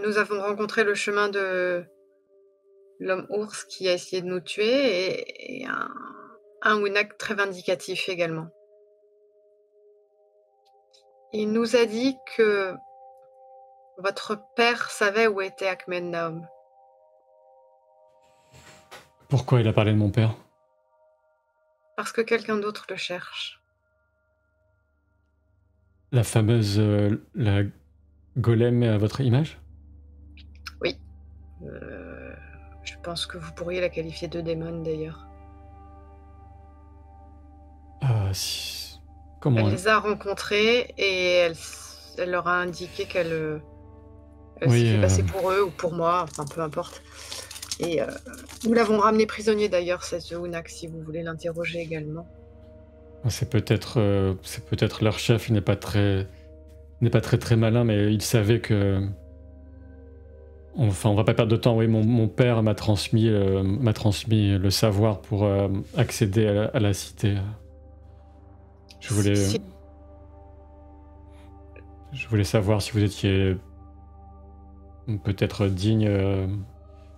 Nous avons rencontré le chemin de l'homme ours qui a essayé de nous tuer et un Unak très vindicatif également. Il nous a dit que votre père savait où était Ahmed Naum. Pourquoi il a parlé de mon père? Parce que quelqu'un d'autre le cherche. La fameuse... la golem à votre image? Oui. Je pense que vous pourriez la qualifier de démon d'ailleurs. Comment elle les a rencontrés et elle leur a indiqué qu'elle s'est fait passer pour eux ou pour moi, enfin peu importe. Et nous l'avons ramené prisonnier d'ailleurs, cette Unak, si vous voulez l'interroger également. C'est peut-être leur chef, il n'est pas très malin, mais il savait que... Enfin, on va pas perdre de temps. Oui, mon père m'a transmis le savoir pour accéder à la cité. Je voulais savoir si vous étiez peut-être digne.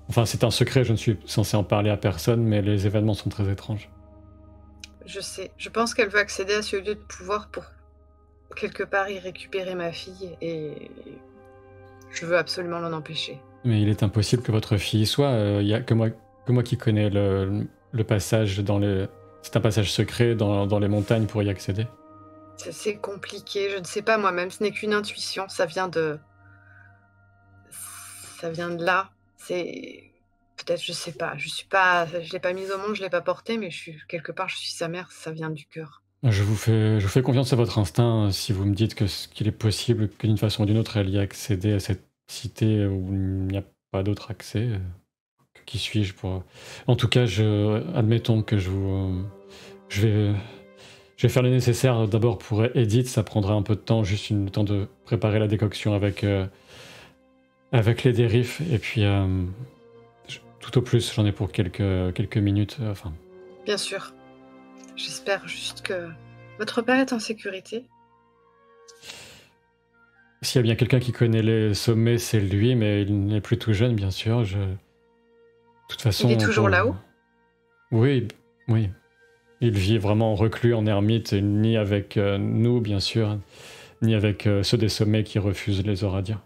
Enfin, c'est un secret, je ne suis censé en parler à personne, mais les événements sont très étranges. Je sais. Je pense qu'elle veut accéder à ce lieu de pouvoir pour quelque part y récupérer ma fille et je veux absolument l'en empêcher. Mais il est impossible que votre fille y soit. Il n'y a que moi qui connais le passage dans les... C'est un passage secret dans les montagnes pour y accéder. C'est compliqué, je ne sais pas moi-même, ce n'est qu'une intuition, ça vient de là. C'est peut-être, je sais pas, je l'ai pas mise au monde, je l'ai pas portée, mais quelque part, je suis sa mère, ça vient du cœur. Je vous fais confiance à votre instinct si vous me dites qu'il est possible que d'une façon ou d'une autre, elle y ait accédé à cette cité où il n'y a pas d'autre accès. Qui suis-je pour... En tout cas, admettons que je vais faire le nécessaire d'abord pour Edith, ça prendra un peu de temps, juste le temps de préparer la décoction avec les dérives, et puis tout au plus, j'en ai pour quelques minutes. Bien sûr. J'espère juste que votre père est en sécurité. S'il y a bien quelqu'un qui connaît les sommets, c'est lui, mais il n'est plus tout jeune, bien sûr. De toute façon, il est toujours là-haut ? Oui. Il vit vraiment reclus en ermite, ni avec nous, bien sûr, ni avec ceux des sommets qui refusent les Oradiens.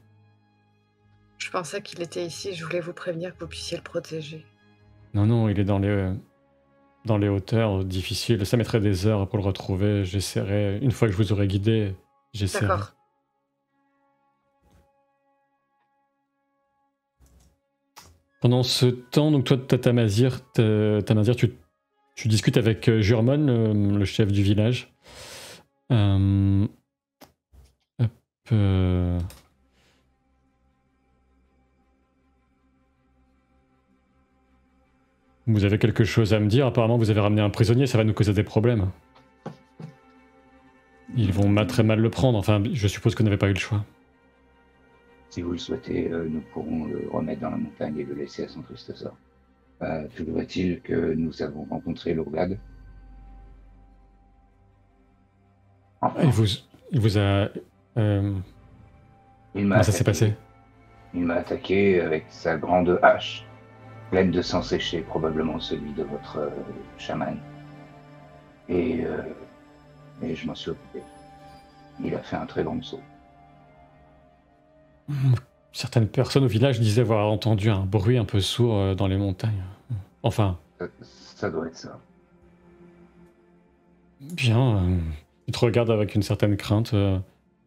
Je pensais qu'il était ici, je voulais vous prévenir que vous puissiez le protéger. Non, il est dans les hauteurs difficiles. Ça mettrait des heures pour le retrouver. J'essaierai, une fois que je vous aurai guidé, j'essaierai. D'accord. Pendant ce temps, donc toi, Tamazir, tu discutes avec Jurmon, le chef du village. Vous avez quelque chose à me dire? Apparemment, vous avez ramené un prisonnier, ça va nous causer des problèmes. Ils vont très mal le prendre. Enfin, je suppose que vous n'avez pas eu le choix. Si vous le souhaitez, nous pourrons le remettre dans la montagne et le laisser à son triste sort. Toujours est-il que nous avons rencontré l'Ourgade. Enfin, il vous a... Comment ça s'est passé? Il m'a attaqué avec sa grande hache, pleine de sang séché, probablement celui de votre chaman. Et je m'en suis occupé. Il a fait un très grand saut. Certaines personnes au village disaient avoir entendu un bruit un peu sourd dans les montagnes. Enfin... Ça doit être ça. Bien, il te regarde avec une certaine crainte.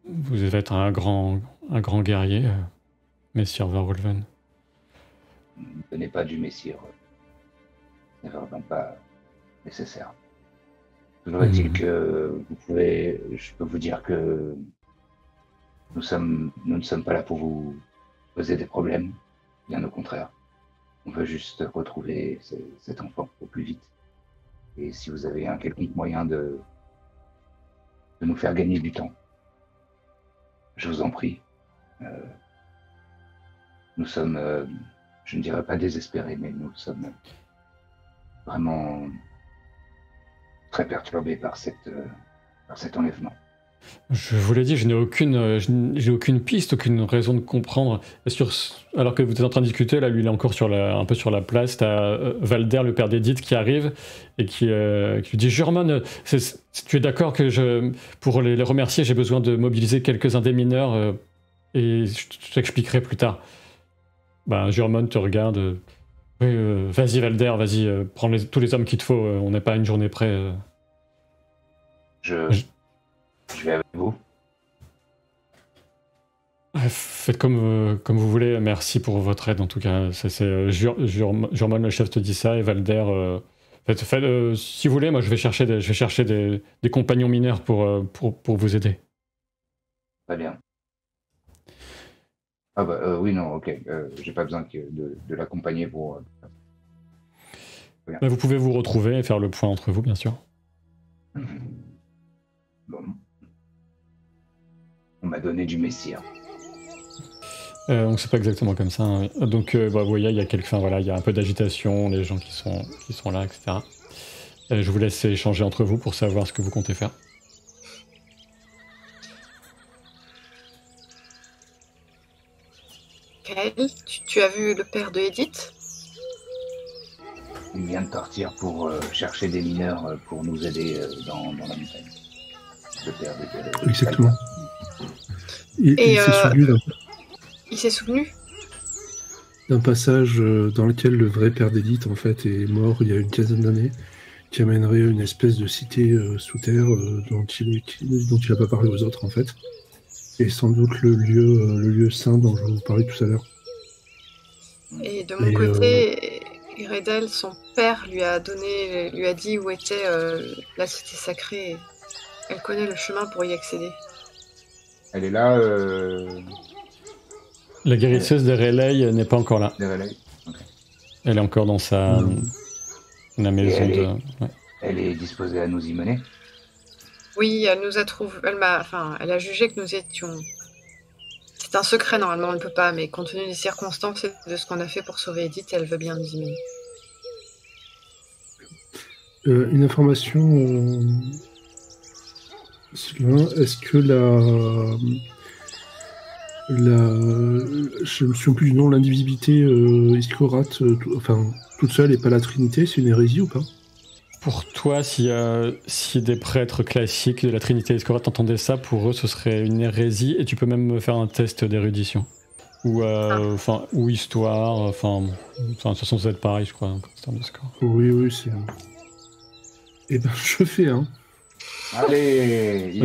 Vous êtes un grand guerrier, Messire Varulven. Ce n'est pas du Messire. Ce n'est vraiment pas nécessaire. Toujours est-il que je peux vous dire que nous ne sommes pas là pour vous poser des problèmes, bien au contraire. On veut juste retrouver cet enfant au plus vite. Et si vous avez un quelconque moyen de nous faire gagner du temps, je vous en prie. Nous sommes, je ne dirais pas désespérés, mais nous sommes vraiment très perturbés par cet enlèvement. Je vous l'ai dit, je n'ai aucune piste, aucune raison de comprendre. Alors que vous êtes en train de discuter, là, lui, il est encore un peu sur la place. T'as Valder, le père d'Edith, qui arrive et qui lui dit « Jurmon, tu es d'accord que pour les remercier, j'ai besoin de mobiliser quelques-uns des mineurs et je t'expliquerai plus tard. » Jurmon te regarde. Vas-y, Valder, vas-y, prends tous les hommes qu'il te faut. On n'est pas à une journée près. Je vais avec vous. Faites comme vous voulez. Merci pour votre aide, en tout cas. C'est Jurmon, le chef, te dit ça, et Valder... si vous voulez, moi, je vais chercher des compagnons mineurs pour vous aider. Très bien. Oui, non, ok. J'ai pas besoin de l'accompagner pour... Vous pouvez vous retrouver et faire le point entre vous, bien sûr. Bon. On m'a donné du Messire. Donc c'est pas exactement comme ça. Hein. Donc vous voyez, il y a un peu d'agitation, les gens qui sont là, etc. Je vous laisse échanger entre vous pour savoir ce que vous comptez faire. Kael, tu as vu le père de Edith? Il vient de partir pour chercher des mineurs pour nous aider dans la montagne. Le père de... Exactement. Il s'est souvenu d'un passage dans lequel le vrai père d'Edith en fait est mort il y a une quinzaine d'années. qui amènerait une espèce de cité sous terre dont il n'a pas parlé aux autres en fait. Et sans doute le lieu saint dont je vous parlais tout à l'heure. Et de mon côté, Iredel, son père, lui a dit où était la cité sacrée. Elle connaît le chemin pour y accéder. Elle est là. La guérisseuse des relais n'est pas encore là. Des relais. Okay. Elle est encore dans la maison de. Elle est disposée à nous y mener. Oui, elle nous a trouvé. Elle a jugé que nous étions. C'est un secret normalement, on ne peut pas, mais compte tenu des circonstances et de ce qu'on a fait pour sauver Edith, elle veut bien nous y mener. Une information, Sylvain, est-ce que je me souviens plus du nom, l'indivisibilité Iskorat, toute seule et pas la Trinité, c'est une hérésie ou pas? Pour toi, si des prêtres classiques de la Trinité Iskorat entendaient ça, pour eux, ce serait une hérésie, et tu peux même faire un test d'érudition. Ou histoire, de toute façon, ça va être pareil, je crois, en termes de score. Oui, c'est... Eh ben, je fais, hein. Allez,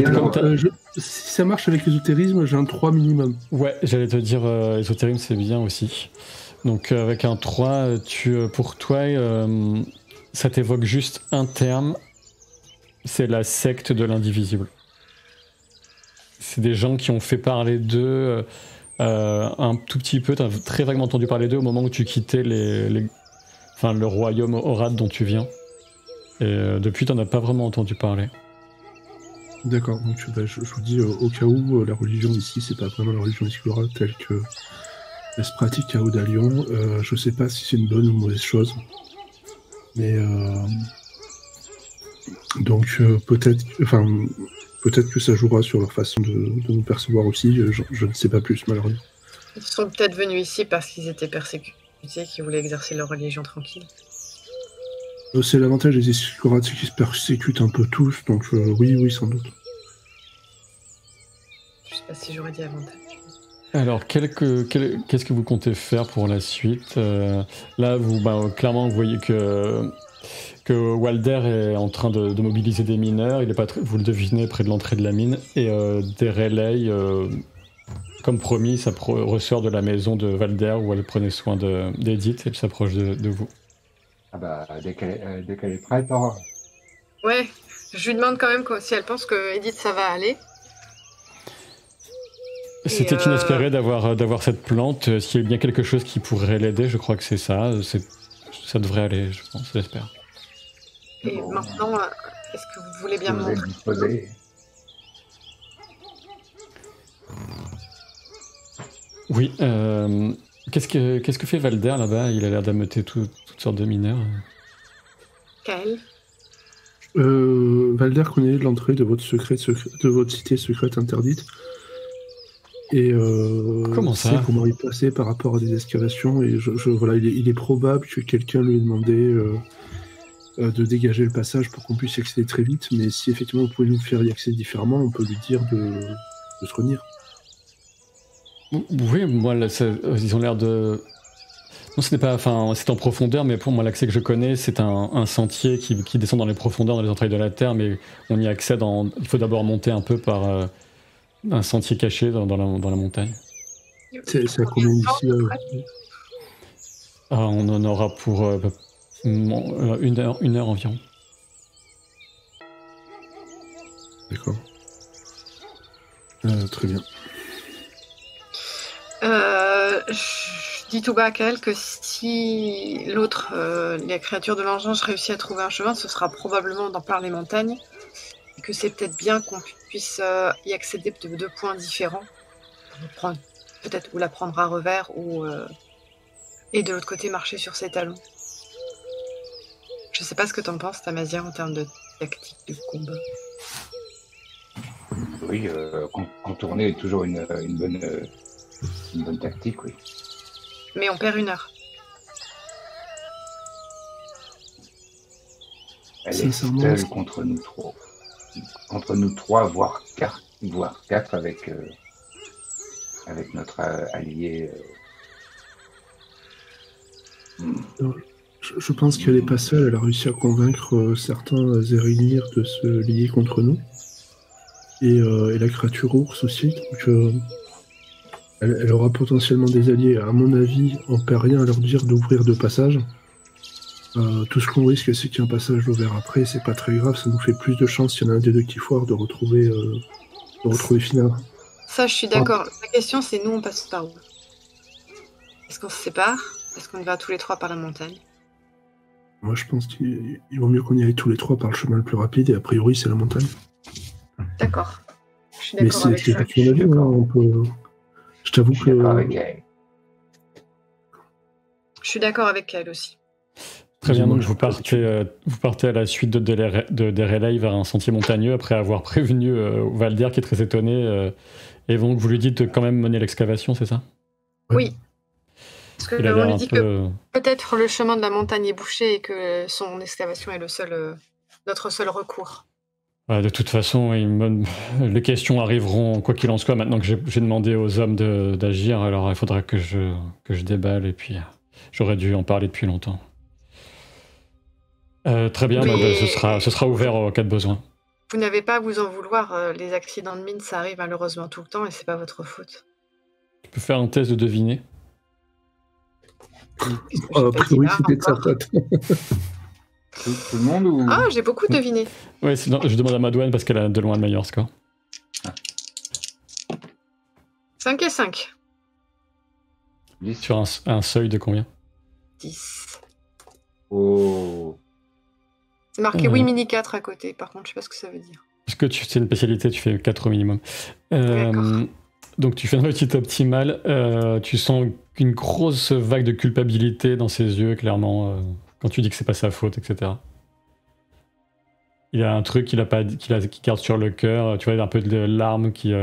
si ça marche avec l'ésotérisme, j'ai un 3 minimum. Ouais, j'allais te dire, ésotérisme, c'est bien aussi. Donc, avec un 3, pour toi... ça t'évoque juste un terme, c'est la secte de l'indivisible. C'est des gens qui ont fait parler d'eux un tout petit peu, t'as très vaguement entendu parler d'eux au moment où tu quittais le royaume Orad dont tu viens. Et depuis, t'en as pas vraiment entendu parler. D'accord, donc je vous dis au cas où la religion ici, c'est pas vraiment la religion Iskorat telle que elle se pratique à Odalion. Je sais pas si c'est une bonne ou une mauvaise chose. Mais donc peut-être que ça jouera sur leur façon de nous percevoir aussi. Je ne sais pas plus malheureusement. Ils sont peut-être venus ici parce qu'ils étaient persécutés, qu'ils voulaient exercer leur religion tranquille. C'est l'avantage des Iskorat, c'est qu'ils se persécutent un peu tous, donc oui, sans doute. Je sais pas si j'aurais dit avantage. Alors, qu'est-ce que vous comptez faire pour la suite? Là, clairement, vous voyez que Walder est en train de mobiliser des mineurs. Il est pas vous le devinez, près de l'entrée de la mine. Et des relais, comme promis, ça ressort de la maison de Walder où elle prenait soin d'Edith et elle s'approche de vous. Ah bah, dès qu'elle est prête, hein. Ouais, je lui demande quand même si elle pense que Edith, ça va aller. C'était inespéré d'avoir cette plante. S'il y a bien quelque chose qui pourrait l'aider, je crois que c'est ça. Ça devrait aller, je pense, j'espère. Et maintenant, est-ce que vous voulez bien me montrer? Oui. Qu'est-ce que fait Walder là-bas? Il a l'air d'ameuter toutes sortes de mineurs. Kael? Walder connaît l'entrée de votre cité secrète interdite. Et comment ça? Comment y passer par rapport à des excavations. Et il est probable que quelqu'un lui ait demandé de dégager le passage pour qu'on puisse y accéder très vite. Mais si effectivement vous pouvez nous faire y accéder différemment, on peut lui dire de se retenir. Oui, moi, là, ils ont l'air de... Non, ce n'est pas... c'est en profondeur, mais pour moi, l'accès que je connais, c'est un sentier qui descend dans les profondeurs, dans les entrailles de la Terre, mais on y accède il faut d'abord monter un peu par un sentier caché dans la montagne. C'est à combien d'ici on en aura pour une heure environ. D'accord. Très bien. Je dis tout bas à Kael que si l'autre, les créatures de l'engeance, réussit à trouver un chemin, ce sera probablement par les montagnes. Et que c'est peut-être bien qu'on puisse y accéder de 2 points différents. Peut-être ou la prendre à revers et de l'autre côté marcher sur ses talons. Je sais pas ce que t'en penses, Tamazia, en termes de tactique de combat. Oui, contourner est toujours une bonne tactique, oui. Mais on perd 1 heure. Elle est seule contre nous 3. Contre nous 3, voire 4 avec notre allié. Je pense qu'elle n'est pas seule, elle a réussi à convaincre certains Zérénir de se lier contre nous. Et la créature ours aussi, donc elle aura potentiellement des alliés. À mon avis, on ne perd rien à leur dire d'ouvrir deux passages. Tout ce qu'on risque, c'est qu'il y ait un passage ouvert après, c'est pas très grave, ça nous fait plus de chance s'il y en a un des deux qui foire de retrouver Finard. Ça, je suis d'accord. La question, c'est nous, on passe par où? Est-ce qu'on se sépare? Est-ce qu'on y va tous les trois par la montagne? Moi, je pense qu'il vaut mieux qu'on y aille tous les trois par le chemin le plus rapide, et a priori, c'est la montagne. D'accord. Je suis d'accord avec ça. Je t'avoue que... Je suis d'accord avec elle aussi. Très bien, donc vous partez à la suite de Derelay vers un sentier montagneux après avoir prévenu Valdir qui est très étonné. Et donc vous lui dites de quand même mener l'excavation, c'est ça? Oui. Parce que on lui dit que peut-être le chemin de la montagne est bouché et que son excavation est notre seul recours. De toute façon, les questions arriveront quoi qu'il en soit maintenant que j'ai demandé aux hommes d'agir, alors il faudra que je déballe et puis j'aurais dû en parler depuis longtemps. Très bien, ce sera ouvert en cas de besoin. Vous n'avez pas à vous en vouloir, les accidents de mine, ça arrive malheureusement tout le temps et c'est pas votre faute. Tu peux faire un test de deviner. A priori, c'était de sa faute. Tout le monde ou... Ah, j'ai beaucoup deviné. Oui, je demande à Madouane parce qu'elle a de loin le meilleur score. 5 et 5. 10. Sur un seuil de combien? 10. Oh. C'est marqué oui mini 4 à côté, par contre, je sais pas ce que ça veut dire. Parce que c'est une spécialité, tu fais 4 au minimum. Donc tu fais une réussite optimale, tu sens une grosse vague de culpabilité dans ses yeux, clairement, quand tu dis que c'est pas sa faute, etc. Il y a un truc qu'il garde sur le cœur, tu vois, un peu de larmes qui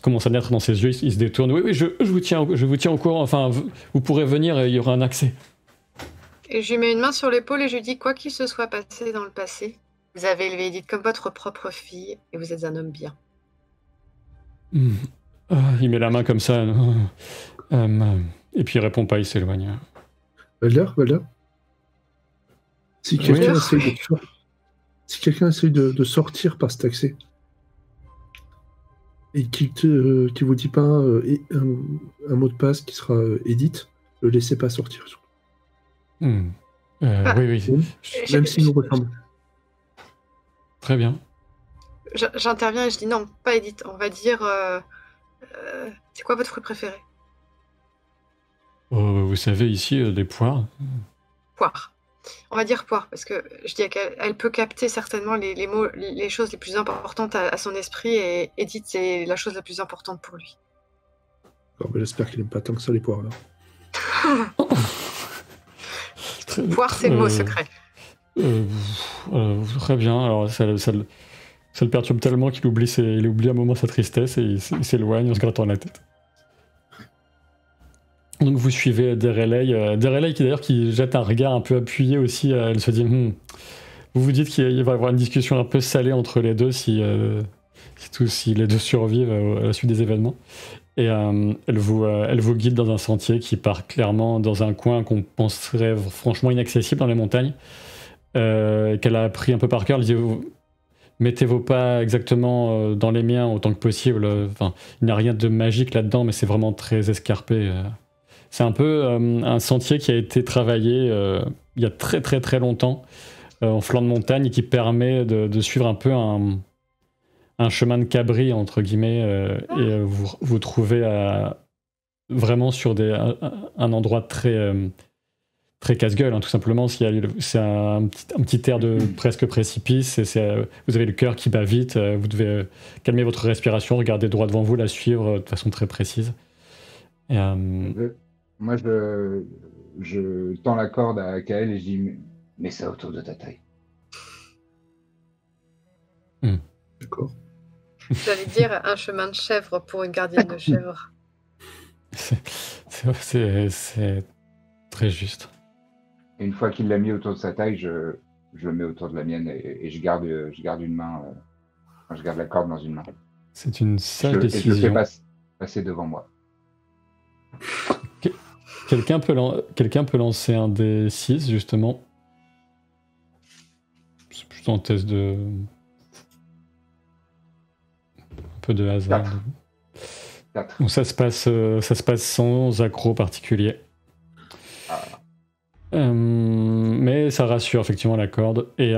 commence à naître dans ses yeux, il se détourne. Oui, je vous tiens au courant, enfin, vous pourrez venir et il y aura un accès. Et je lui mets une main sur l'épaule et je lui dis, quoi qu'il se soit passé dans le passé, vous avez élevé Edith comme votre propre fille et vous êtes un homme bien. Il met la main comme ça, et puis il répond pas, il s'éloigne. Valder. Si quelqu'un essaye de sortir par cet accès et qu'il vous dit pas un mot de passe qui sera Edith, le laissez pas sortir. Oui. Même s'il nous ressemble. Très bien. J'interviens et je dis non, pas Edith. On va dire... c'est quoi votre fruit préféré? Vous savez, ici, des poires. Poire. On va dire poire, parce que je dis qu'elle peut capter certainement les mots, les choses les plus importantes à son esprit, et Edith, c'est la chose la plus importante pour lui. Alors, j'espère qu'il n'aime pas tant que ça les poires, là. Poire, c'est le mot secret. Très bien, alors ça le perturbe tellement qu'il oublie un moment sa tristesse et il s'éloigne en se grattant la tête. Donc vous suivez Derelay qui jette un regard un peu appuyé aussi, elle se dit vous vous dites qu'il va y avoir une discussion un peu salée entre les deux si les deux survivent à la suite des événements. Et elle vous guide dans un sentier qui part clairement dans un coin qu'on penserait franchement inaccessible dans les montagnes, qu'elle a appris un peu par cœur. Elle dit mettez vos pas exactement dans les miens autant que possible. Enfin, il n'y a rien de magique là-dedans, mais c'est vraiment très escarpé. C'est un peu un sentier qui a été travaillé il y a très très très longtemps en flanc de montagne et qui permet de suivre un peu un chemin de cabri entre guillemets et vous trouvez vraiment sur un endroit très très casse-gueule, hein, tout simplement. C'est un petit air de presque précipice et vous avez le cœur qui bat vite, vous devez calmer votre respiration, regarder droit devant vous, la suivre de façon très précise. Et, moi, je tends la corde à Kael et je dis mets ça autour de ta taille. D'accord. J'allais dire un chemin de chèvre pour une gardienne de chèvre. C'est très juste. Et une fois qu'il l'a mis autour de sa taille, je le mets autour de la mienne et je garde une main. Je garde la corde dans une main. C'est une sage décision. Et je le fais passer devant moi. Quelqu'un peut lancer un des 6 justement. C'est plutôt un test de... un peu de hasard. 4. Donc ça se passe sans accro particulier. Mais ça rassure effectivement la corde. Et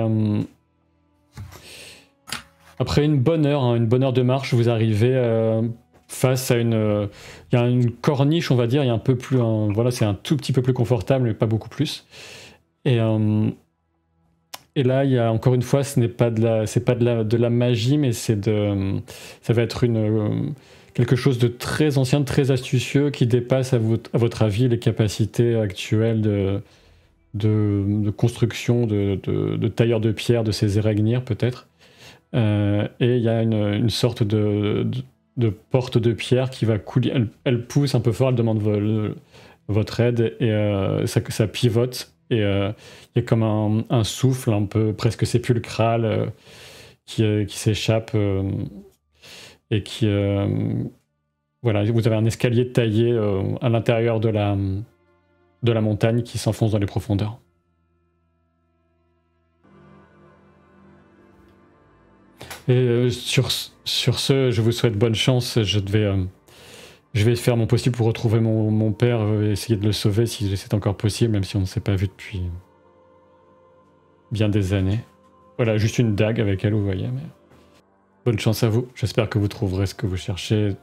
après une bonne heure de marche, vous arrivez face à une... Il y a une corniche, on va dire, il y a un peu plus... voilà, c'est un tout petit peu plus confortable, mais pas beaucoup plus. Et là, il y a encore une fois, ce n'est pas de la magie, mais ça va être quelque chose de très ancien, de très astucieux, qui dépasse à votre avis les capacités actuelles de construction, de tailleur de pierre de ces Eregnir peut-être. Et il y a une sorte de porte de pierre qui va couler. Elle pousse un peu fort, elle demande votre aide et ça pivote. Et il y a comme un souffle un peu presque sépulcral qui s'échappe et qui... voilà, vous avez un escalier taillé à l'intérieur de la montagne qui s'enfonce dans les profondeurs. Et sur ce, je vous souhaite bonne chance. Je vais faire mon possible pour retrouver mon père et essayer de le sauver si c'est encore possible, même si on ne s'est pas vu depuis bien des années. Voilà, juste une dague avec elle, vous voyez. Mais... bonne chance à vous. J'espère que vous trouverez ce que vous cherchez.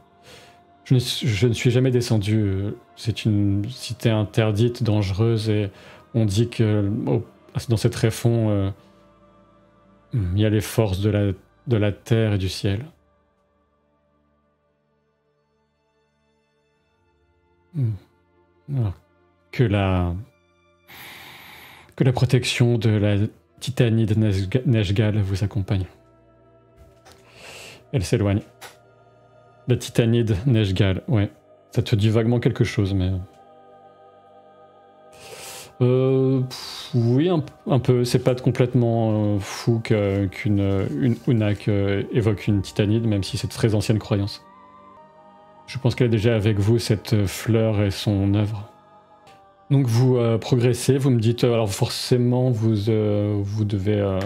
Je ne suis jamais descendu. C'est une cité interdite, dangereuse, et on dit que dans ces tréfonds, il y a les forces de la terre et du ciel. Alors, que la protection de la titanide Nejgal vous accompagne. Elle s'éloigne. La titanide Nejgal, ouais. Ça te dit vaguement quelque chose, mais... oui, un peu. C'est pas complètement fou qu'une Unak évoque une titanide, même si c'est de très ancienne croyance. Je pense qu'elle est déjà avec vous, cette fleur et son œuvre. Donc vous progressez, vous me dites, alors forcément vous avez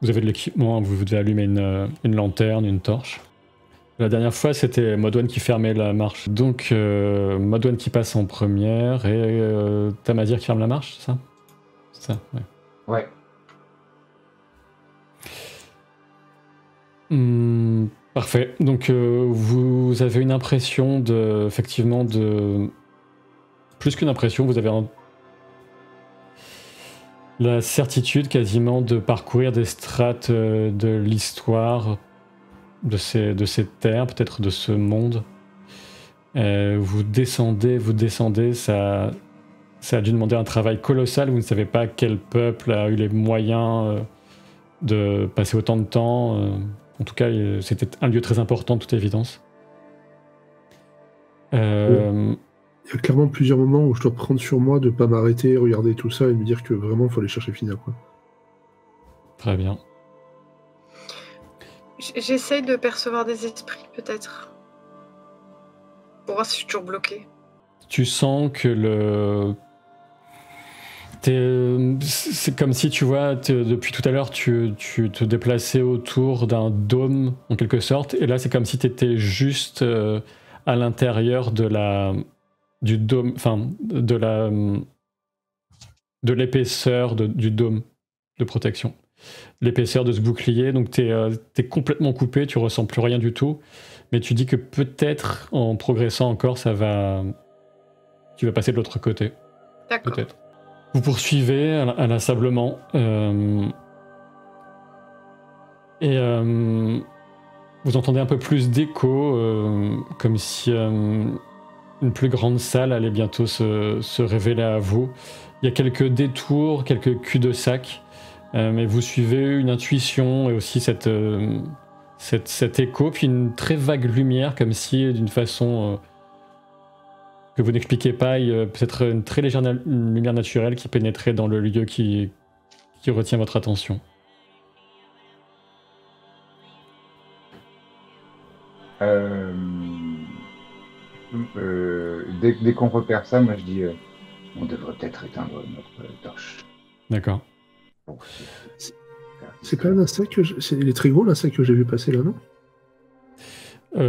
de l'équipement, vous devez allumer une lanterne, une torche. La dernière fois c'était Modwan qui fermait la marche, donc Modwan qui passe en première et Tamazir qui ferme la marche, c'est ça? C'est ça, ouais. Ouais. Parfait, donc vous avez une impression effectivement plus qu'une impression, vous avez la certitude quasiment de parcourir des strates de l'histoire de ces terres, peut-être de ce monde. Vous descendez, ça a dû demander un travail colossal, vous ne savez pas quel peuple a eu les moyens de passer autant de temps. En tout cas, c'était un lieu très important, de toute évidence. Il y a clairement plusieurs moments où je dois prendre sur moi de ne pas m'arrêter, regarder tout ça et me dire que vraiment il faut aller chercher Fina, quoi. Très bien. J'essaye de percevoir des esprits, peut-être. Pour voir si je suis toujours bloqué. Tu sens que c'est comme si, tu vois, depuis tout à l'heure, tu te déplaçais autour d'un dôme, en quelque sorte, et là, c'est comme si tu étais juste à l'intérieur du dôme, enfin, de l'épaisseur du dôme de protection. L'épaisseur de ce bouclier, donc t'es complètement coupé, tu ressens plus rien du tout, mais tu dis que peut-être, en progressant encore, tu vas passer de l'autre côté. D'accord. Peut-être. Vous poursuivez inlassablement et vous entendez un peu plus d'écho, comme si une plus grande salle allait bientôt se révéler à vous. Il y a quelques détours, quelques culs-de-sac, mais vous suivez une intuition et aussi cet écho, puis une très vague lumière, comme si d'une façon... que vous n'expliquez pas, peut-être une très légère lumière naturelle qui pénétrait dans le lieu qui retient votre attention. Dès qu'on repère ça, moi je dis On devrait peut-être éteindre notre torche. D'accord. Bon, c'est pas un insecte il est très gros l'insecte que j'ai vu passer là, non?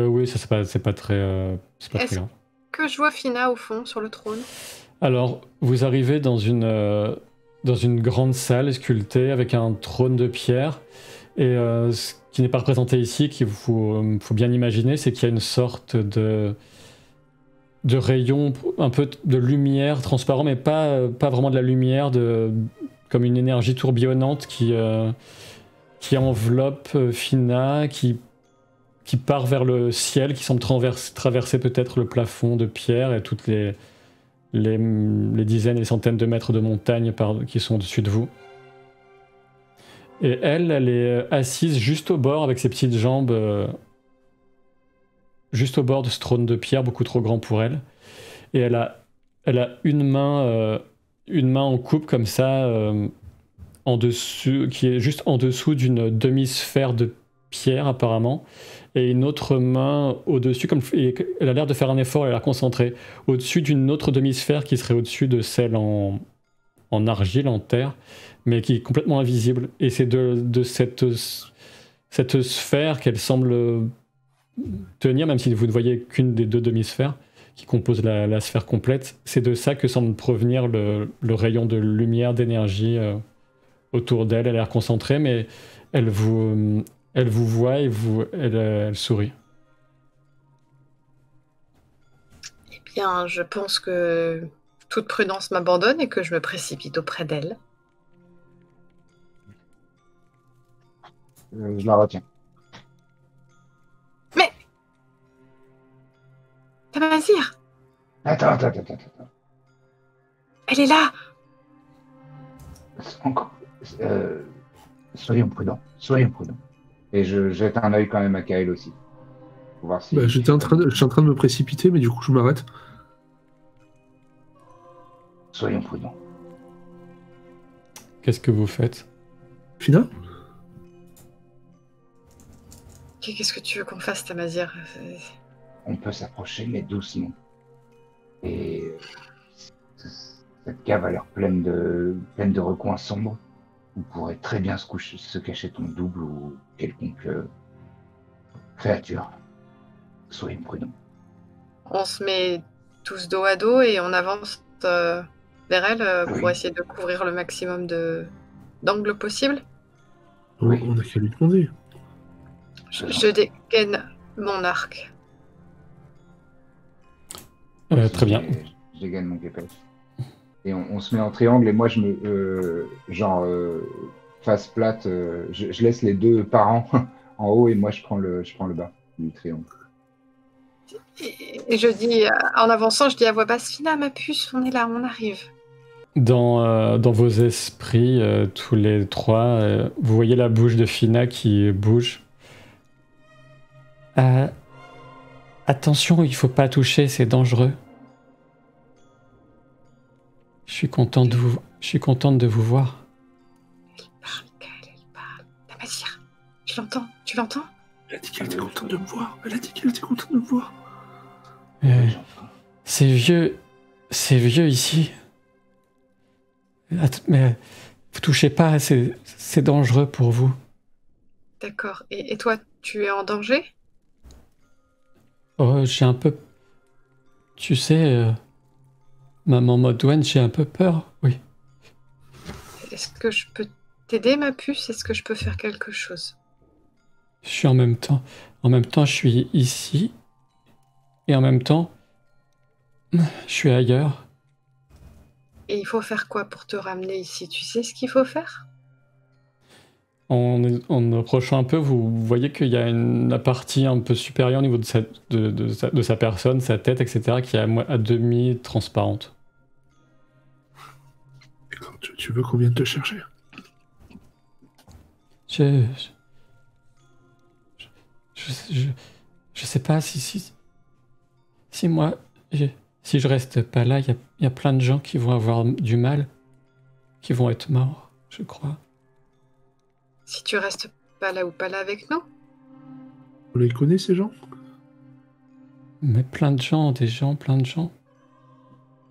Oui, ça c'est pas très grave. Que je vois Fina au fond sur le trône. Alors, vous arrivez dans une grande salle sculptée avec un trône de pierre. Et ce qui n'est pas représenté ici, qu'il faut bien imaginer, c'est qu'il y a une sorte de rayon, un peu de lumière transparent, mais pas vraiment de la lumière, comme une énergie tourbillonnante qui enveloppe Fina, qui part vers le ciel, qui semble traverser peut-être le plafond de pierre et toutes les dizaines et centaines de mètres de montagne qui sont au-dessus de vous. Et elle est assise juste au bord avec ses petites jambes, juste au bord de ce trône de pierre, beaucoup trop grand pour elle. Et elle a une main en coupe comme ça, en dessous, qui est juste en dessous d'une demi-sphère de pierre apparemment, et une autre main au-dessus, et elle a l'air de faire un effort, elle a l'air concentrée, au-dessus d'une autre demi-sphère qui serait au-dessus de celle en argile, en terre, mais qui est complètement invisible. Et c'est de cette sphère qu'elle semble tenir, même si vous ne voyez qu'une des deux demi-sphères qui composent la sphère complète, c'est de ça que semble provenir le rayon de lumière, d'énergie autour d'elle. Elle a l'air concentrée, mais elle vous voit et elle sourit. Eh bien, je pense que toute prudence m'abandonne et que je me précipite auprès d'elle. Je la retiens. Mais Tamazir! Attends. Elle est là! Encore. Soyons prudents. Et je jette un œil quand même à Kael aussi. Pour voir si... je suis en train de me précipiter, mais du coup je m'arrête. Soyons prudents. Qu'est-ce que vous faites? Fina? Qu'est-ce que tu veux qu'on fasse, Tamazir? On peut s'approcher, mais doucement. Et cette cave a l'air pleine de recoins sombres. On pourrait très bien se cacher ton double ou quelconque créature. Soyons prudents. On se met tous dos à dos et on avance vers elle pour essayer de couvrir le maximum d'angles possible. Oui. On n'a qu'à lui demander. Je dégaine mon arc. Très bien. Je dégaine mon képèche. Et on se met en triangle et moi je me... face plate, je laisse les deux parents en haut et moi je prends le bas du triangle. Et je dis, en avançant, je dis à voix basse, Fina, ma puce, on est là, on arrive. Dans vos esprits, tous les trois, vous voyez la bouche de Fina qui bouge. Attention, il faut pas toucher, c'est dangereux. Je suis contente de vous voir. Elle parle. Tamazir, tu l'entends? Elle a dit qu'elle était contente de me voir. C'est vieux ici. Mais vous touchez pas, c'est dangereux pour vous. D'accord. Et toi, tu es en danger? Oh, j'ai un peu... Tu sais, Maman Modwen, j'ai un peu peur, oui. Est-ce que je peux t'aider, ma puce? Est-ce que je peux faire quelque chose? Je suis en même temps, je suis ici, et en même temps, je suis ailleurs. Et il faut faire quoi pour te ramener ici? Tu sais ce qu'il faut faire? En approchant un peu, vous voyez qu'il y a la partie un peu supérieure au niveau de sa personne, sa tête, etc., qui est à demi transparente. Tu veux qu'on vienne te chercher? Je sais pas si moi, si je reste pas là, il y a plein de gens qui vont avoir du mal, qui vont être morts, je crois. Si tu restes pas là ou pas là avec nous? On les connaît, ces gens? Mais plein de gens.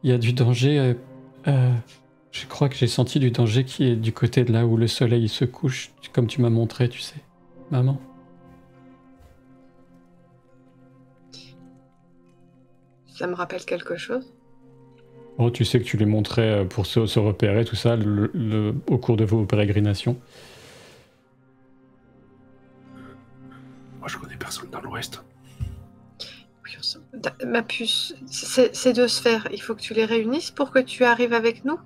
Il y a du danger Je crois que j'ai senti du danger qui est du côté de là où le soleil se couche, comme tu m'as montré, tu sais, maman. Ça me rappelle quelque chose? Oh, tu sais que tu les montrais pour se repérer, tout ça, au cours de vos pérégrinations. Moi, je connais personne dans l'Ouest. Ma puce, ces deux sphères, il faut que tu les réunisses pour que tu arrives avec nous?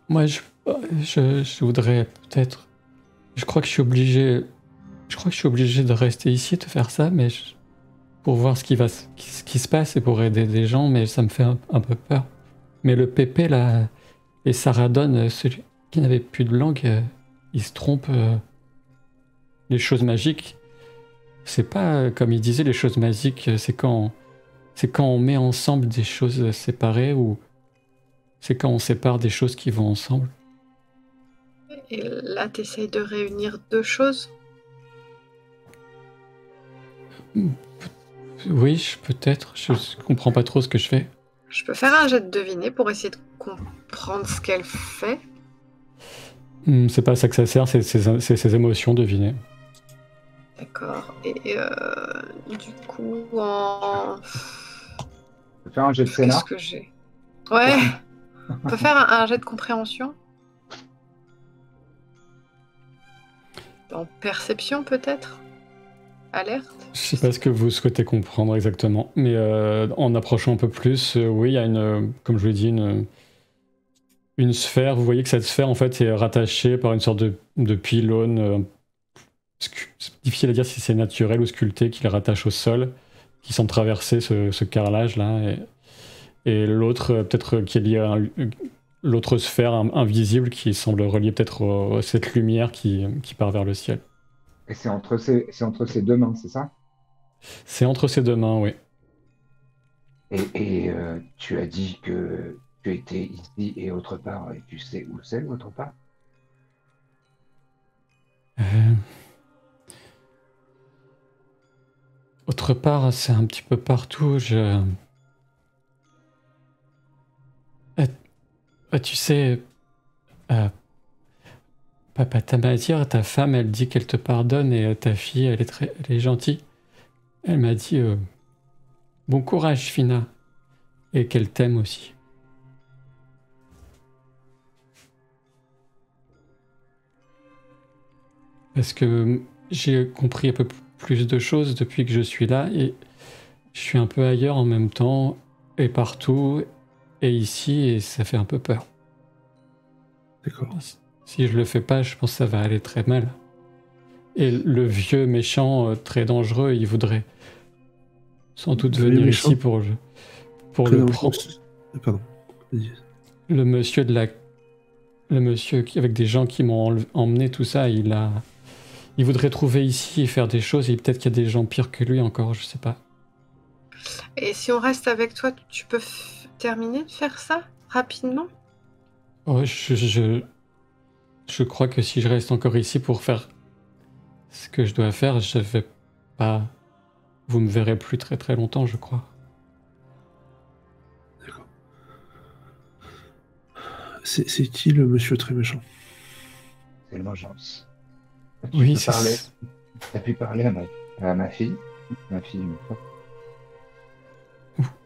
Moi, je voudrais peut-être... Je crois que je suis obligé... Je crois que je suis obligé de rester ici, de faire ça, mais pour voir ce qui se passe et pour aider des gens, mais ça me fait un peu peur. Mais le Pépé, là, et Saradon, celui qui n'avait plus de langue, il se trompe. Les choses magiques, c'est pas, comme il disait, les choses magiques, c'est quand on met ensemble des choses séparées ou c'est quand on sépare des choses qui vont ensemble. Et là, tu essayes de réunir deux choses? Oui, peut-être. Je comprends pas trop ce que je fais. Je peux faire un jet de deviner pour essayer de comprendre ce qu'elle fait? C'est pas ça que ça sert, c'est ses émotions, deviner. D'accord. Et du coup, en... Tu peux faire un jet de scénar? Qu'est-ce que j'ai? Ouais. On peut faire un jet de compréhension? En perception, peut-être? Alerte? Je sais pas ce que vous souhaitez comprendre exactement, mais en approchant un peu plus, oui, il y a comme je vous l'ai dit, une sphère. Vous voyez que cette sphère, en fait, est rattachée par une sorte de pylône. C'est difficile à dire si c'est naturel ou sculpté, qui le rattache au sol, qui semble traverser ce carrelage-là. Et l'autre, peut-être, qui est lié à l'autre sphère invisible qui semble relier peut-être à cette lumière qui part vers le ciel. Et c'est entre ces deux mains, c'est ça? C'est entre ces deux mains, oui. Et tu as dit que tu étais ici et autre part, et tu sais où c'est l'autre part? Autre part, c'est un petit peu partout. Tu sais, papa, ta matière, ta femme, elle dit qu'elle te pardonne et ta fille, elle est gentille. Elle m'a dit bon courage, Fina, et qu'elle t'aime aussi. Parce que j'ai compris un peu plus de choses depuis que je suis là et je suis un peu ailleurs en même temps et partout et ici et ça fait un peu peur. D'accord. Si je le fais pas, je pense que ça va aller très mal. Et le vieux méchant très dangereux, il voudrait sans doute venir ici pour le prendre. Pardon. Le monsieur avec des gens qui m'ont emmené tout ça, il voudrait trouver ici et faire des choses, et peut-être qu'il y a des gens pires que lui encore, je sais pas. Et si on reste avec toi, tu peux terminer de faire ça rapidement? Oh, je crois que si je reste encore ici pour faire ce que je dois faire, je vais pas... Vous me verrez plus très très longtemps, je crois. D'accord. C'est qui le monsieur très méchant? C'est le vengeance. Oui, c'est ça. Tu as pu parler à ma fille? Ma fille, une fois.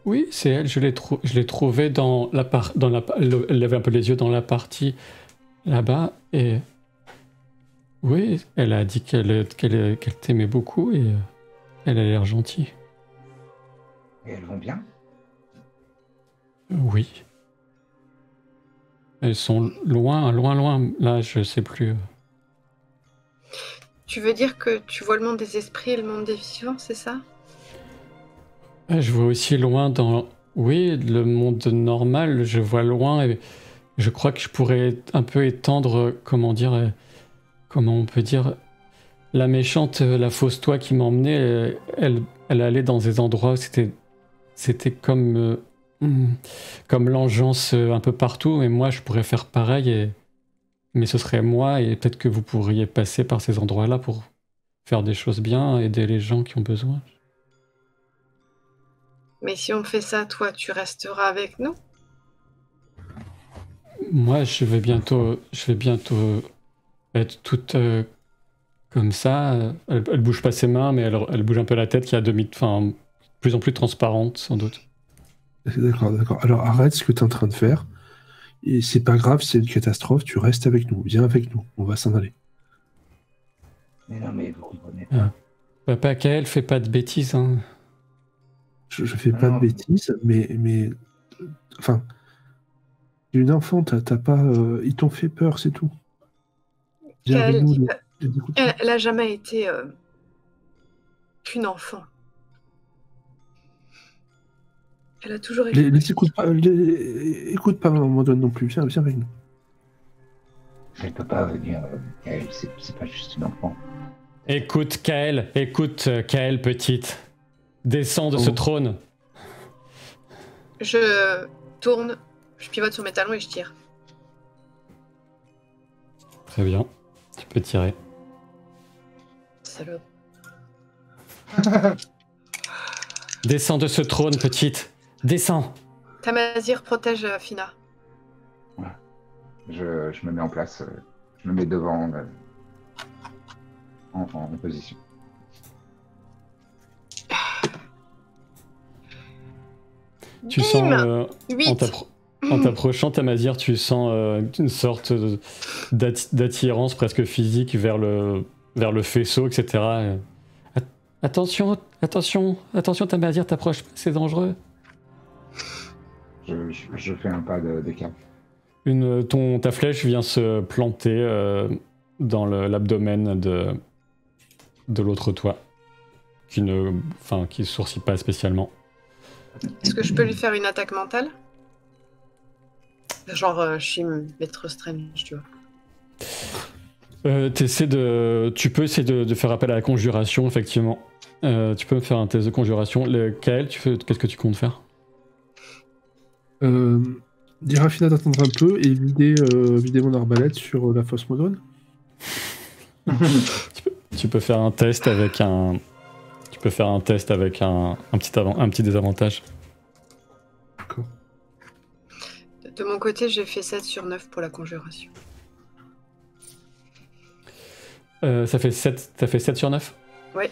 Oui, c'est elle. Je l'ai trouvée dans la elle avait un peu les yeux dans la partie là-bas et oui, elle a dit qu'elle t'aimait beaucoup et elle a l'air gentille. Et elles vont bien? Oui. Elles sont loin, loin, loin. Là, je sais plus. Tu veux dire que tu vois le monde des esprits et le monde des vivants, c'est ça? Je vois aussi loin dans... Oui, le monde normal, je vois loin et je crois que je pourrais un peu étendre, comment on peut dire... La méchante, la fausse toi qui m'emmenait, elle allait dans des endroits où c'était comme l'engeance un peu partout, et moi je pourrais faire pareil, mais ce serait moi, et peut-être que vous pourriez passer par ces endroits-là pour faire des choses bien, aider les gens qui ont besoin. Mais si on fait ça, toi, tu resteras avec nous? Moi, je vais bientôt être toute comme ça. Elle bouge pas ses mains, mais elle bouge un peu la tête qui est de plus en plus transparente, sans doute. D'accord. Alors arrête ce que tu es en train de faire. Et c'est pas grave, c'est une catastrophe, tu restes avec nous. Viens avec nous, on va s'en aller. Mais non, mais vous comprenez pas. Papa Kael fait pas de bêtises, hein. Je fais pas de bêtises, mais enfin, une enfant, t'as pas, ils t'ont fait peur, c'est tout. Elle a jamais été qu'une enfant. Elle a toujours été. Écoute pas Maman Modone non plus, viens avec nous. Elle peut pas venir, Kael, c'est pas juste une enfant. Écoute Kael, petite. Descends de ce trône. Je tourne, je pivote sur mes talons et je tire. Très bien, tu peux tirer. Salaud. Descends de ce trône, petite. Descends. Tamazir protège Fina. Ouais. Je me mets en place, je me mets devant en position. Tu sens, en t'approchant, Tamazir, tu sens une sorte d'attirance presque physique vers le faisceau, etc. Attention, Tamazir, t'approches, c'est dangereux. Je fais un pas d'écart. Ta flèche vient se planter dans l'abdomen de l'autre toi, qui sourcille pas spécialement. Est-ce que je peux lui faire une attaque mentale? Genre Shim, Maître Strange, tu vois. Tu peux essayer de faire appel à la conjuration, effectivement. Tu peux me faire un test de conjuration. Kael, qu'est-ce que tu comptes faire? Dire à Fina d'attendre un peu et vider mon arbalète sur la fausse Modone. Tu peux faire un test avec un petit désavantage. D'accord. De mon côté, j'ai fait 7 sur 9 pour la conjuration. Ça fait 7 sur 9? Oui.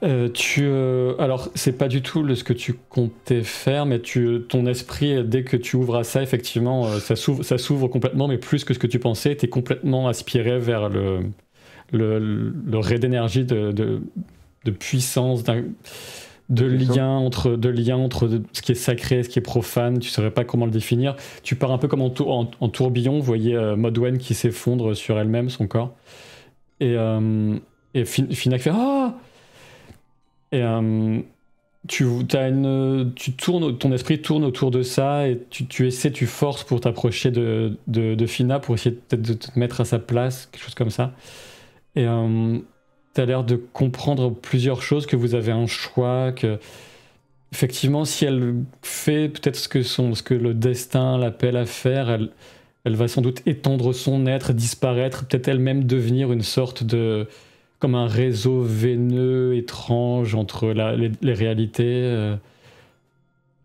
Alors, c'est pas du tout ce que tu comptais faire, mais ton esprit, dès que tu ouvres à ça, effectivement, ça s'ouvre complètement, mais plus que ce que tu pensais, t'es complètement aspiré vers le ray d'énergie, de puissance, de lien entre ce qui est sacré et ce qui est profane. Tu saurais pas comment le définir. Tu pars un peu comme en tourbillon. Vous voyez Modwen qui s'effondre sur elle-même, son corps. Et Fina qui fait ah. Et ton esprit tourne autour de ça et tu forces pour t'approcher de Fina pour essayer peut-être de te mettre à sa place, quelque chose comme ça. Et t'as l'air de comprendre plusieurs choses, que vous avez un choix, que effectivement si elle fait peut-être ce que le destin l'appelle à faire, elle va sans doute étendre son être, disparaître, peut-être elle-même devenir une sorte de comme un réseau veineux étrange entre les réalités.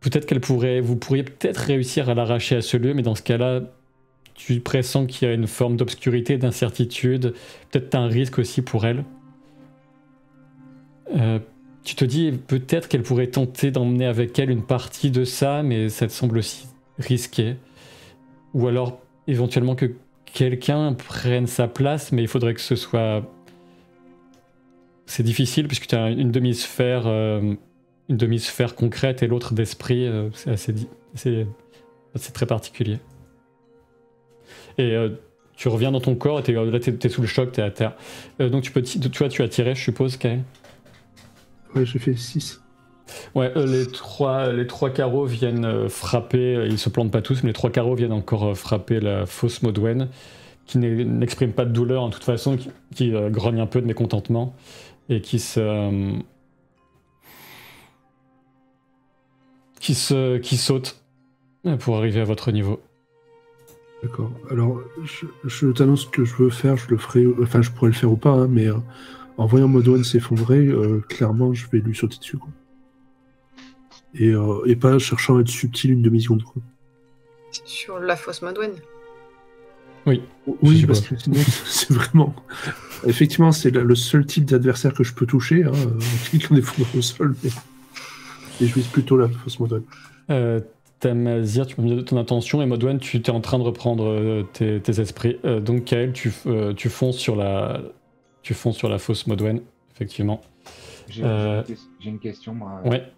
Peut-être vous pourriez peut-être réussir à l'arracher à ce lieu, mais dans ce cas-là, tu pressens qu'il y a une forme d'obscurité, d'incertitude, peut-être un risque aussi pour elle. Tu te dis peut-être qu'elle pourrait tenter d'emmener avec elle une partie de ça, mais ça te semble aussi risqué. Ou alors éventuellement que quelqu'un prenne sa place, mais il faudrait que ce soit... C'est difficile puisque tu as une demi-sphère concrète et l'autre d'esprit. C'est très particulier. Et tu reviens dans ton corps et t'es sous le choc, t'es à terre. Donc tu as tiré, je suppose, Kael. Ouais, j'ai fait 6. Ouais, les trois carreaux viennent frapper, ils se plantent pas tous, mais les 3 carreaux viennent encore frapper la fausse Modwen, qui n'exprime pas de douleur en toute façon, qui grogne un peu de mécontentement, et qui saute pour arriver à votre niveau. D'accord. Alors, je t'annonce que je veux faire, je le ferai, enfin je pourrais le faire ou pas, hein, mais en voyant Modwen s'effondrer, clairement je vais lui sauter dessus, quoi. et pas cherchant à être subtil une demi-seconde. Sur la fausse Modwen. Oui. Oui, parce que sinon, c'est vraiment... Effectivement, c'est le seul type d'adversaire que je peux toucher, en cliquant des fonds au sol, mais... Et je vise plutôt la fausse Modwen. Tamazir, tu peux me donner ton intention, et Modwen, tu es en train de reprendre tes esprits. Donc Kael, tu fonces sur la fausse Modwen, effectivement. J'ai une question, moi. Ouais.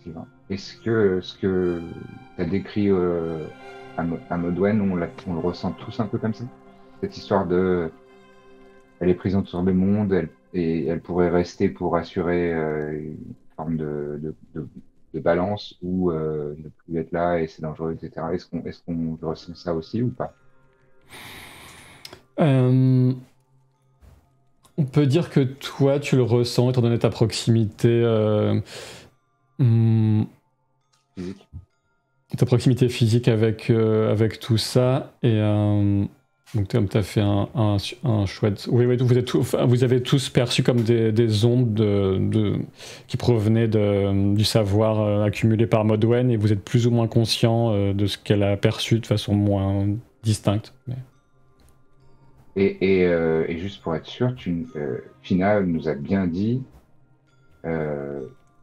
Sylvain. Est-ce que ce que tu as décrit à Modwen, on le ressent tous un peu comme ça? Cette histoire de... Elle est prise autour du monde, et elle pourrait rester pour assurer une forme de balance, ou ne plus être là et c'est dangereux, etc. Est-ce qu'on ressent ça aussi ou pas? On peut dire que toi, tu le ressens, étant donné ta proximité... Physique. Ta proximité physique avec tout ça, et donc tu as fait un chouette... Oui, vous avez tous perçu comme des ondes qui provenaient du savoir accumulé par Modwen, et vous êtes plus ou moins conscient de ce qu'elle a perçu de façon moins distincte. Mais... Et juste pour être sûr, Fina nous a bien dit,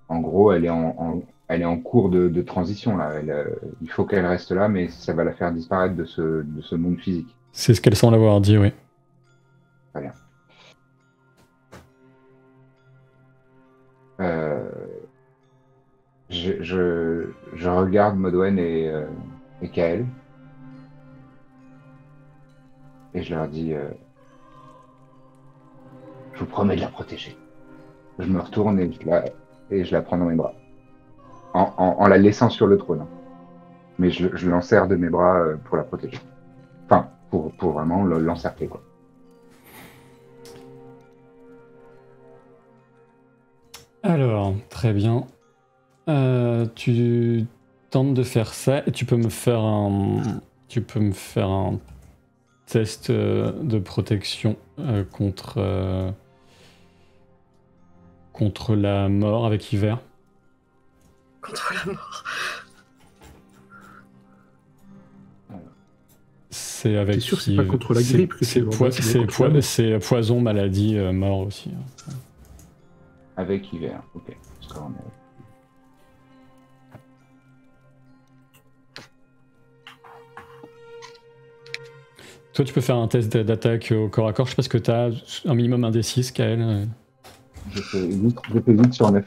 en gros, elle est en cours de transition là. Il faut qu'elle reste là, mais ça va la faire disparaître de ce monde physique. C'est ce qu'elle semble avoir dit, oui. Très bien. Je regarde Modwen et Kael. Et je leur dis, je vous promets de la protéger. Je me retourne et je la prends dans mes bras. En la laissant sur le trône. Mais je l'enserre de mes bras pour la protéger. Enfin, pour vraiment l'encercler, quoi. Alors, très bien. Tu tentes de faire ça, et tu peux me faire un test de protection contre la mort avec Hiver. Contre la mort. C'est avec. T'es sûr que c'est pas contre la grippe que c'est poison, maladie, mort aussi. Avec Hiver, ok. Toi, tu peux faire un test d'attaque au corps à corps. Je sais pas ce que t'as, un minimum un D6, Kael. J'ai fait 8 sur 9.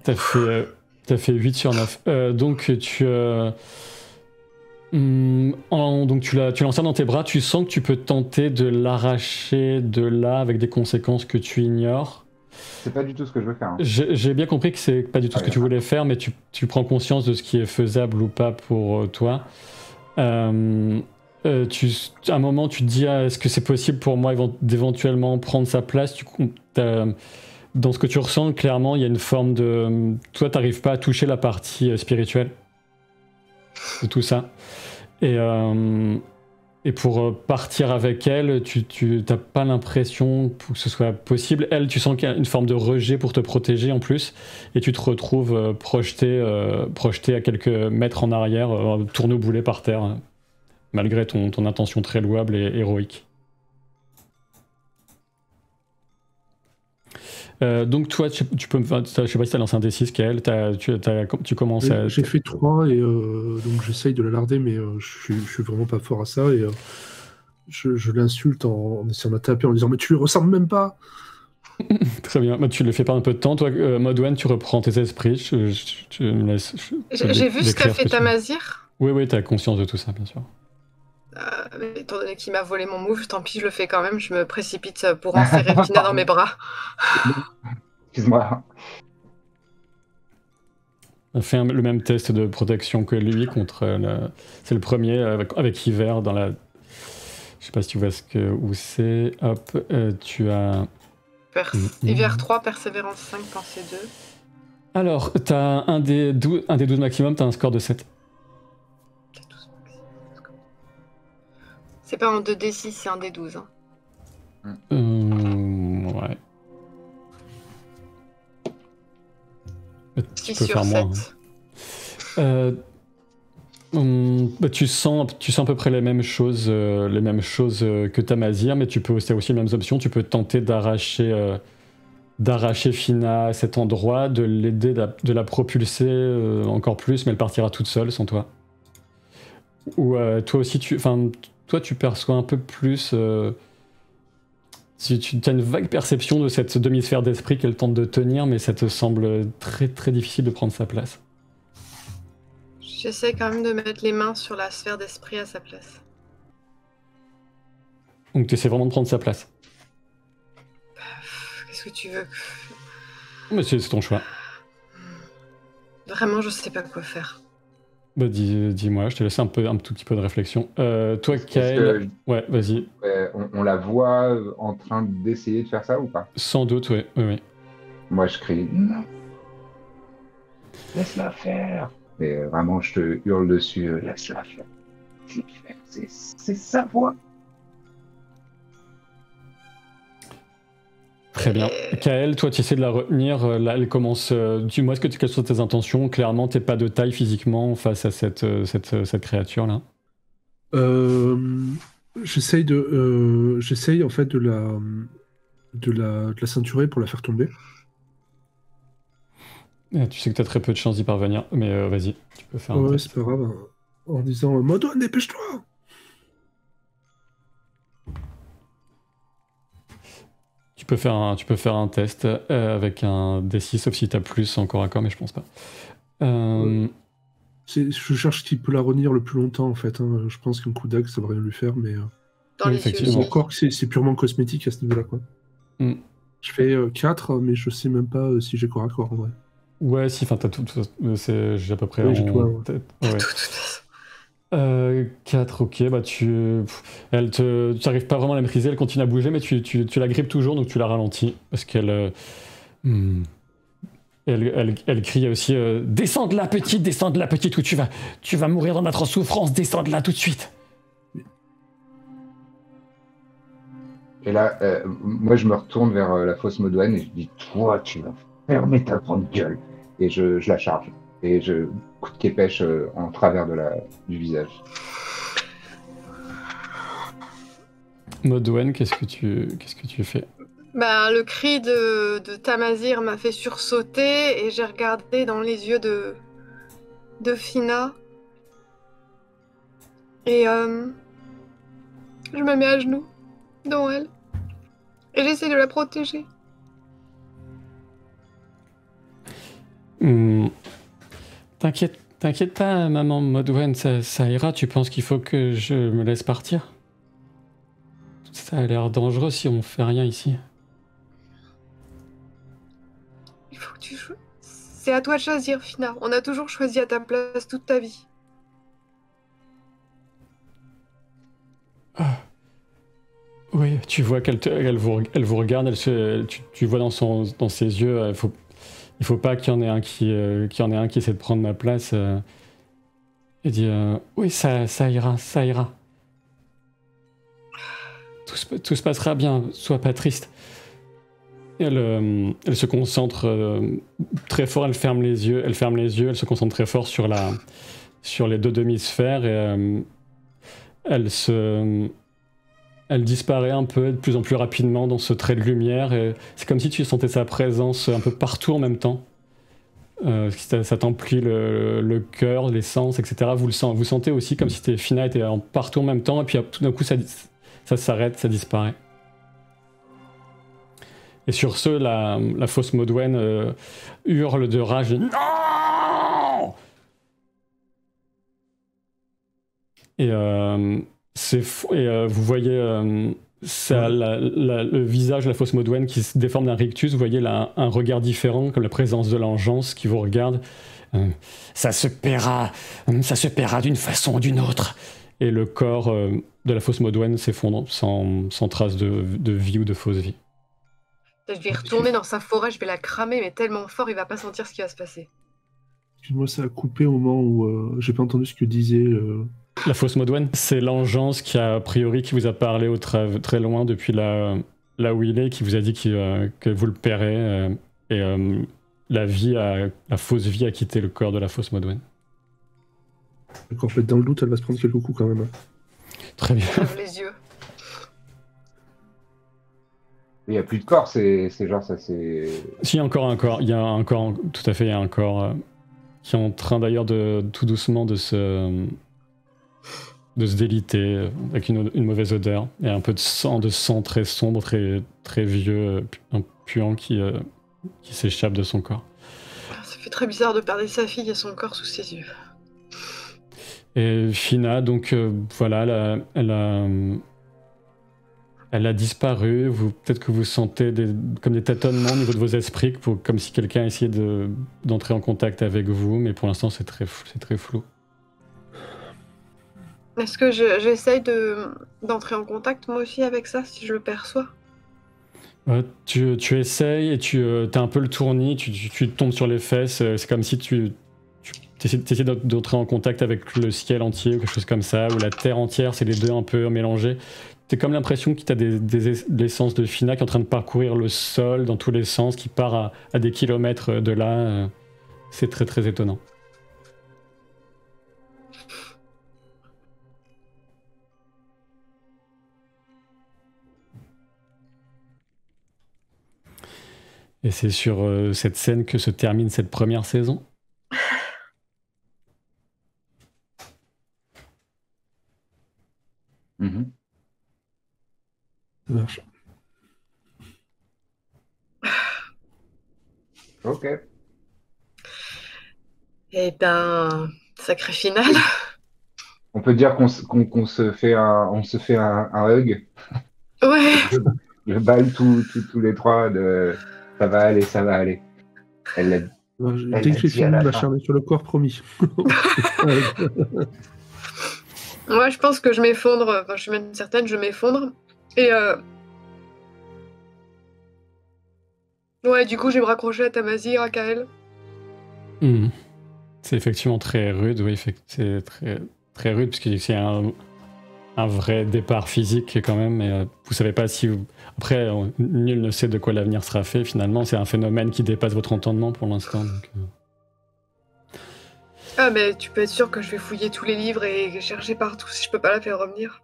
T'as fait 8 sur 9. Donc donc tu l'enserres dans tes bras, tu sens que tu peux tenter de l'arracher de là avec des conséquences que tu ignores. C'est pas du tout ce que je veux faire. Hein. J'ai bien compris que c'est pas du tout ce que tu voulais faire, mais tu prends conscience de ce qui est faisable ou pas pour toi. À un moment, tu te dis, est-ce que c'est possible pour moi d'éventuellement prendre sa place? Dans ce que tu ressens, clairement, il y a une forme de... Toi, t'arrives pas à toucher la partie spirituelle de tout ça. Et pour partir avec elle, tu n'as pas l'impression que ce soit possible. Elle, tu sens qu'il y a une forme de rejet pour te protéger en plus, et tu te retrouves projeté à quelques mètres en arrière, tourne-boulet par terre, malgré ton intention très louable et héroïque. Donc toi, tu peux me faire, je sais pas si tu as lancé un D6, Kael, tu commences à... J'ai fait 3 et donc j'essaye de la larder, mais je suis vraiment pas fort à ça, et je l'insulte en essayant de la taper en disant « Mais tu lui ressembles même pas !» Très bien, tu le fais pas un peu de temps, toi, Modwen, tu reprends tes esprits, je me laisse... J'ai vu ce qu'a fait Tamazir. Oui, tu as conscience de tout ça, bien sûr. Étant donné qu'il m'a volé mon move, tant pis, je le fais quand même. Je me précipite pour enserrer Fina dans mes bras. Excuse-moi. Fais le même test de protection que lui contre c'est le premier avec Hiver dans la... Je sais pas si tu vois où c'est. Hop, tu as... Hiver 3, Persévérance 5, Pensée 2. Alors, t'as un des 12 maximum, t'as un score de 7. C'est pas un 2D6, c'est un D12. Ouais. 6 peux sur faire 7. Moins. Bah, tu sens à peu près les mêmes choses que Tamazir, mais tu peux aussi les mêmes options. Tu peux tenter d'arracher Fina à cet endroit, de l'aider, de la propulser encore plus, mais elle partira toute seule sans toi. Ou toi aussi, toi tu perçois un peu plus. Si tu as une vague perception de cette demi-sphère d'esprit qu'elle tente de tenir, mais ça te semble très très difficile de prendre sa place. J'essaie quand même de mettre les mains sur la sphère d'esprit à sa place. Donc tu essaies vraiment de prendre sa place. Qu'est-ce que tu veux? Mais c'est ton choix. Vraiment, je sais pas quoi faire. Bah dis-moi, je te laisse un tout petit peu de réflexion. Toi, Kael... Ouais, vas-y. On la voit en train d'essayer de faire ça ou pas? Sans doute, oui. Moi, je crie « Non! Laisse-la faire !» Et vraiment, je te hurle dessus « Laisse-la faire ! C'est sa voix !» Très bien. Kael, toi, tu essaies de la retenir. Là, elle commence... Dis-moi, quelles sont tes intentions? Clairement, t'es pas de taille physiquement face à cette créature-là. J'essaye en fait de la ceinturer pour la faire tomber. Tu sais que t'as très peu de chances d'y parvenir, mais vas-y, tu peux faire un test. C'est pas grave. En disant « Modouane, dépêche-toi !» Tu peux faire un test avec un D6, sauf si t'as plus encore à corps, mais je pense pas. Je cherche qui peut la retenir le plus longtemps, en fait. Hein. Je pense qu'un coup d'âge, ça va rien lui faire, mais... Oui, effectivement. Encore que c'est purement cosmétique à ce niveau-là, quoi. Je fais 4, mais je sais même pas si j'ai corps à corps, en vrai. Ouais, si, enfin, t'as tout... J'ai à peu près... Oui, j'ai tout, ouais. 4, ok, bah tu n'arrives pas vraiment à la maîtriser, elle continue à bouger, mais tu la grippes toujours, donc tu la ralentis, parce qu'elle elle crie aussi descends de là petite, ou tu vas mourir dans notre souffrance, descends de là tout de suite. Et là, moi je me retourne vers la fausse Modouane et je dis toi tu vas fermer ta grande gueule, et je la charge. Et je coup de képèche en travers du visage. Modouane, qu'est-ce que tu fais? Le cri de Tamazir m'a fait sursauter et j'ai regardé dans les yeux de Fina. Et je me mets à genoux devant elle. Et j'essaie de la protéger. T'inquiète pas, maman Modouane, ça ira. Tu penses qu'il faut que je me laisse partir? Ça a l'air dangereux si on fait rien ici. Il faut que tu joues. C'est à toi de choisir, Fina. On a toujours choisi à ta place toute ta vie. Oui, tu vois elle vous regarde. Tu vois dans ses yeux. Il faut pas qu'il y en ait un qui essaie de prendre ma place. Et dit oui, ça ira. Tout se passera bien, sois pas triste. Elle se concentre très fort, elle ferme les yeux, elle se concentre très fort sur les deux demi-sphères et elle disparaît un peu de plus en plus rapidement dans ce trait de lumière et c'est comme si tu sentais sa présence un peu partout en même temps. Ça t'emplit le cœur, les sens, etc. Vous sentez aussi comme si Fina était partout en même temps et puis tout d'un coup ça s'arrête, ça disparaît. Et sur ce, la fausse Modouane hurle de rage. Non! Et vous voyez le visage de la fausse Modouane qui se déforme d'un rictus. Vous voyez là un regard différent, comme la présence de l'engeance qui vous regarde. Ça se paiera d'une façon ou d'une autre. Et le corps de la fausse Modouane s'effondre sans trace de vie ou de fausse vie. Je vais retourner dans sa forêt, je vais la cramer, mais tellement fort, il va pas sentir ce qui va se passer. Excuse-moi, ça a coupé au moment où j'ai pas entendu ce que disait... La fausse Modouane, c'est l'engeance qui vous a parlé très loin depuis là où il est, qui vous a dit que vous le paierez. Et la fausse vie a quitté le corps de la fausse Modwen. Donc en fait, dans le doute, elle va se prendre quelques coups quand même. Très bien. Ferme les yeux. Il n'y a plus de corps, c'est genre ça, c'est... Si, il y a encore un corps, tout à fait, il y a un corps qui est en train d'ailleurs de tout doucement de se déliter avec une mauvaise odeur et un peu de sang très sombre, très vieux, un puant qui s'échappe de son corps. Ça fait très bizarre de perdre sa fille et son corps sous ses yeux. Et Fina, donc voilà, elle a disparu. Peut-être que vous sentez comme des tâtonnements au niveau de vos esprits, comme si quelqu'un essayait d'entrer en contact avec vous, mais pour l'instant c'est très flou. Est-ce que j'essaye d'entrer en contact moi aussi avec ça, si je le perçois? Tu essayes et tu as un peu le tournis, tu tombes sur les fesses, c'est comme si tu essaies d'entrer en contact avec le ciel entier ou quelque chose comme ça, ou la terre entière, c'est les deux un peu mélangés. T'as comme l'impression que tu as de l'essence de Fina qui est en train de parcourir le sol dans tous les sens, qui part à des kilomètres de là. C'est très très étonnant. Et c'est sur cette scène que se termine cette première saison. Ça marche. Ok. Eh ben, sacré final. On peut dire qu'on se fait un hug. Ouais. Je balle tous les trois de ça va aller. Elle l'a Dès que j'ai fini de m'acharner sur le corps, promis. Moi, je pense que je m'effondre. Enfin, je suis même certaine, je m'effondre. Et ouais, du coup, je vais me raccrocher à Tamazir, à Kael. C'est effectivement très rude, oui, c'est très, très rude, parce que c'est un vrai départ physique quand même, mais vous savez pas si... Après, nul ne sait de quoi l'avenir sera fait, finalement, c'est un phénomène qui dépasse votre entendement pour l'instant. Ah, mais tu peux être sûr que je vais fouiller tous les livres et chercher partout si je peux pas la faire revenir.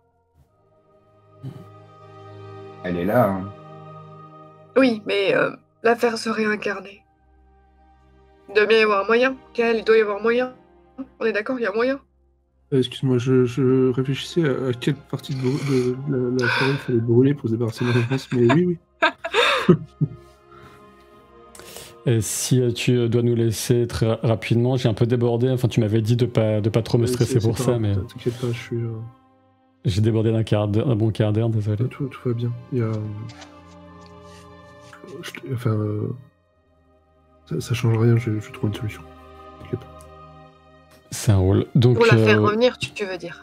Elle est là, hein. Oui, mais la faire se réincarner. Il doit bien y avoir un moyen. Kael, il doit y avoir moyen. On est d'accord, il y a moyen. Excuse-moi, je réfléchissais à quelle partie de la forêt il fallait brûler pour se débarrasser de l'enfance, mais oui. Et si tu dois nous laisser très rapidement, j'ai un peu débordé, enfin tu m'avais dit de pas trop me stresser pour ça, mais... T'inquiète pas, je suis... J'ai débordé d'un bon quart d'heure, désolé. Tout va bien. Il y a... Ça change rien, je trouve une solution. T'inquiète pas. C'est un rôle. Donc, pour la faire revenir, tu veux dire.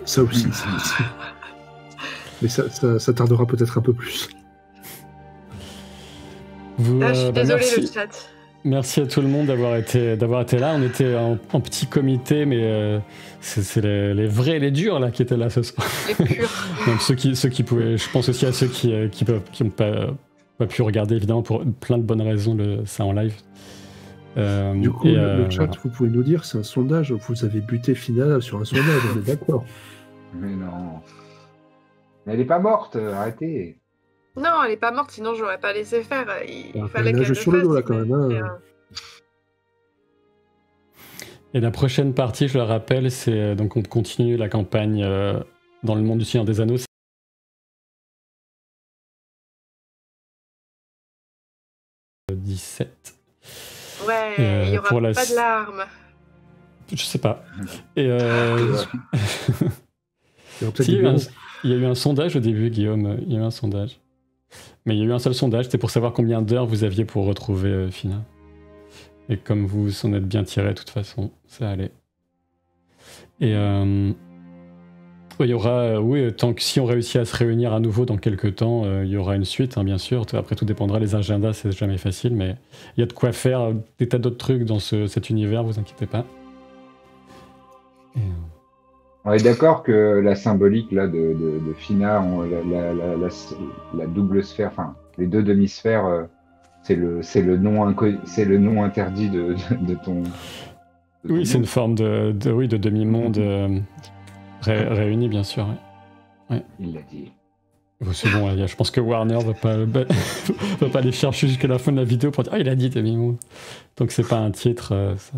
Ça aussi. Mais ça tardera peut-être un peu plus. Je suis désolée, merci. le chat. Merci à tout le monde d'avoir été là. On était en petit comité, mais c'est les vrais et les durs là qui étaient là ce soir. Les purs. Donc, ceux qui pouvaient. Je pense aussi à ceux qui n'ont pas pu regarder, évidemment, pour plein de bonnes raisons, ça en live. Du coup, le chat, vous pouvez nous dire, c'est un sondage. Vous avez buté Fina sur un sondage, on est d'accord. Mais non. Mais elle n'est pas morte, arrêtez. Non, elle est pas morte, sinon je l'aurais pas laissé faire. Il fallait qu'elle le sur le fasse. dos là quand même. Hein. Et la prochaine partie, je le rappelle, c'est donc on continue la campagne dans le monde du Seigneur des Anneaux. « 17. Ouais, il n'y aura pas de larmes. Je sais pas. Et il y a eu un sondage au début, Guillaume. Il y a eu un sondage. Mais il y a eu un seul sondage, c'était pour savoir combien d'heures vous aviez pour retrouver Fina. Et comme vous en êtes bien tiré, de toute façon, ça allait. Et il y aura, tant que si on réussit à se réunir à nouveau dans quelques temps, il y aura une suite, hein, bien sûr. Après, tout dépendra, les agendas, c'est jamais facile, mais il y a de quoi faire des tas d'autres trucs dans cet univers, vous inquiétez pas. On est d'accord que la symbolique là de Fina, la double sphère, enfin les deux demi-sphères, c'est le nom interdit de ton. Oui, c'est une forme de demi-monde réuni, bien sûr. Ouais. Il l'a dit. C'est bon, je pense que Warner va pas aller chercher jusqu'à la fin de la vidéo pour dire « Ah, il a dit demi-monde ». Donc c'est pas un titre, ça.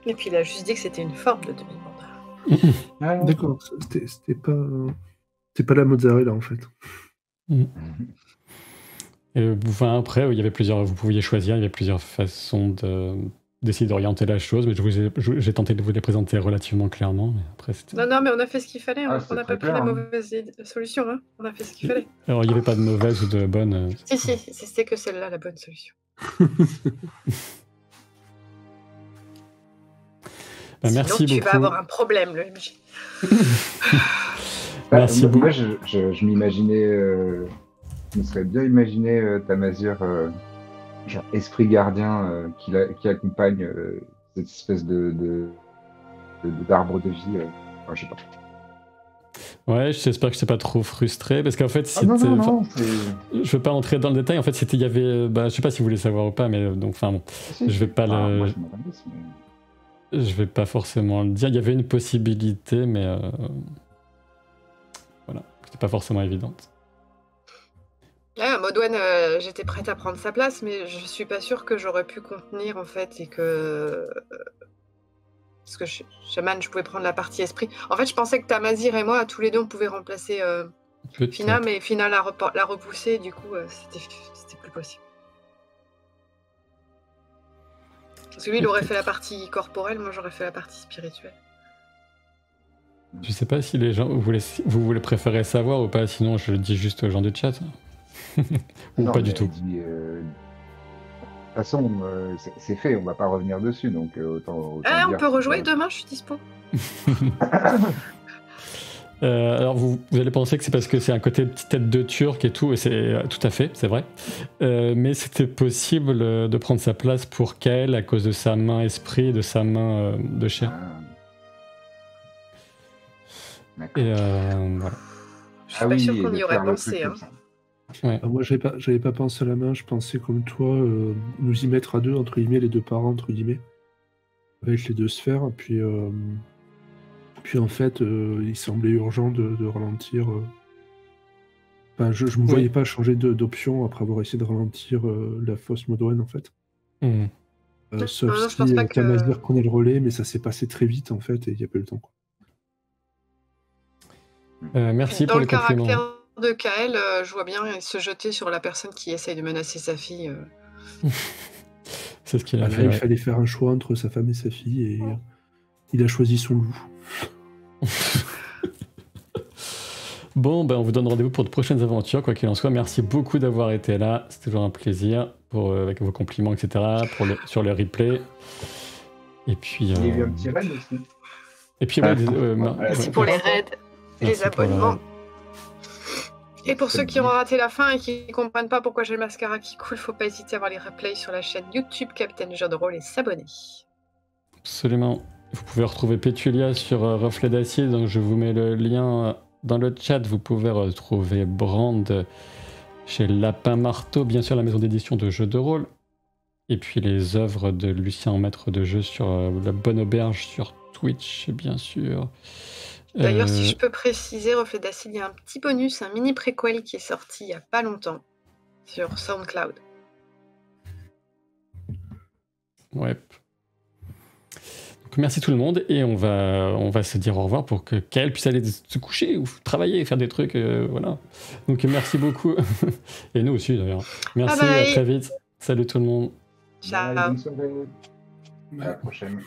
Et puis il a juste dit que c'était une forme de demi-monde. D'accord, c'était pas la mozzarella en fait. Et après, il y avait vous pouviez choisir, il y avait plusieurs façons d'essayer d'orienter la chose, mais j'ai tenté de vous les présenter relativement clairement. Mais après, non, mais on a fait ce qu'il fallait, on n'a pas pris la mauvaise solution, hein. On a fait ce qu'il fallait. Alors il n'y avait pas de mauvaise ou de bonne. Si, c'était que celle-là la bonne solution. Merci Sinon, beaucoup. Tu vas avoir un problème, le MJ. Merci beaucoup. Moi, je m'imaginais, je me serais bien imaginé Tamazir, genre esprit gardien qui accompagne cette espèce d'arbre de vie. Je sais pas. Ouais, j'espère que je t'ai pas trop frustré parce qu'en fait, non, je veux pas entrer dans le détail. En fait, il y avait, je sais pas si vous voulez savoir ou pas, mais donc, enfin, bon, je vais pas je vais pas forcément le dire. Il y avait une possibilité, mais voilà, c'était pas forcément évidente. Modwen, j'étais prête à prendre sa place, mais je suis pas sûre que j'aurais pu contenir en fait et que. Parce que Shaman, je pouvais prendre la partie esprit. En fait, je pensais que Tamazir et moi, tous les deux, on pouvait remplacer Fina, mais Fina l'a repoussé, du coup, c'était plus possible. Parce que lui, il aurait fait la partie corporelle, moi, j'aurais fait la partie spirituelle. Je sais pas si les gens, vous voulez préférer savoir ou pas, sinon je le dis juste aux gens du chat. Ou non, pas du tout. De toute façon, c'est fait, on va pas revenir dessus, donc autant on peut rejouer demain, je suis dispo. Alors vous allez penser que c'est parce que c'est un côté petite tête de turc et tout, et c'est tout à fait, c'est vrai. Mais c'était possible de prendre sa place pour Kael à cause de sa main esprit et de sa main de chair. Et voilà. Je suis pas sûr qu'on y aurait pensé. Hein. Ouais. Moi, j'avais pas pensé à la main, je pensais comme toi, nous y mettre à deux, entre guillemets, les deux parents, entre guillemets, avec les deux sphères, puis en fait, il semblait urgent de ralentir. Enfin, je me voyais pas changer d'option après avoir essayé de ralentir la fausse Modwen, en fait. Sauf si Tamazir prenait le relais, mais ça s'est passé très vite, en fait, et il n'y a pas eu le temps. Merci pour le compliment. Dans le caractère de Kael, je vois bien se jeter sur la personne qui essaye de menacer sa fille. C'est ce qu'il a fait. Il fallait faire un choix entre sa femme et sa fille, et il a choisi son loup. Bon, on vous donne rendez-vous pour de prochaines aventures, quoi qu'il en soit. Merci beaucoup d'avoir été là. C'est toujours un plaisir avec vos compliments, etc. sur le replay. Et puis. Il y a eu un petit raid aussi. Et puis, merci pour les raids, les abonnements. Et pour ceux qui ont raté la fin et qui ne comprennent pas pourquoi j'ai le mascara qui coule, faut pas hésiter à voir les replays sur la chaîne YouTube Capitaine Jeux de Rôle et s'abonner. Absolument. Vous pouvez retrouver Pétulia sur Reflet d'Acier, donc je vous mets le lien dans le chat. Vous pouvez retrouver Brand chez Lapin Marteau, bien sûr la maison d'édition de jeux de rôle. Et puis les œuvres de Lucien en maître de jeu sur La Bonne Auberge sur Twitch, bien sûr. D'ailleurs, si je peux préciser, Reflet d'Acide, il y a un petit bonus, un mini préquel qui est sorti il n'y a pas longtemps sur SoundCloud. Ouais. Donc, merci tout le monde et on va se dire au revoir pour que Kael puisse aller se coucher ou travailler, faire des trucs, voilà. Donc merci beaucoup et nous aussi d'ailleurs. Merci, à très vite. Salut tout le monde. Ciao. Bonne soirée. À la prochaine.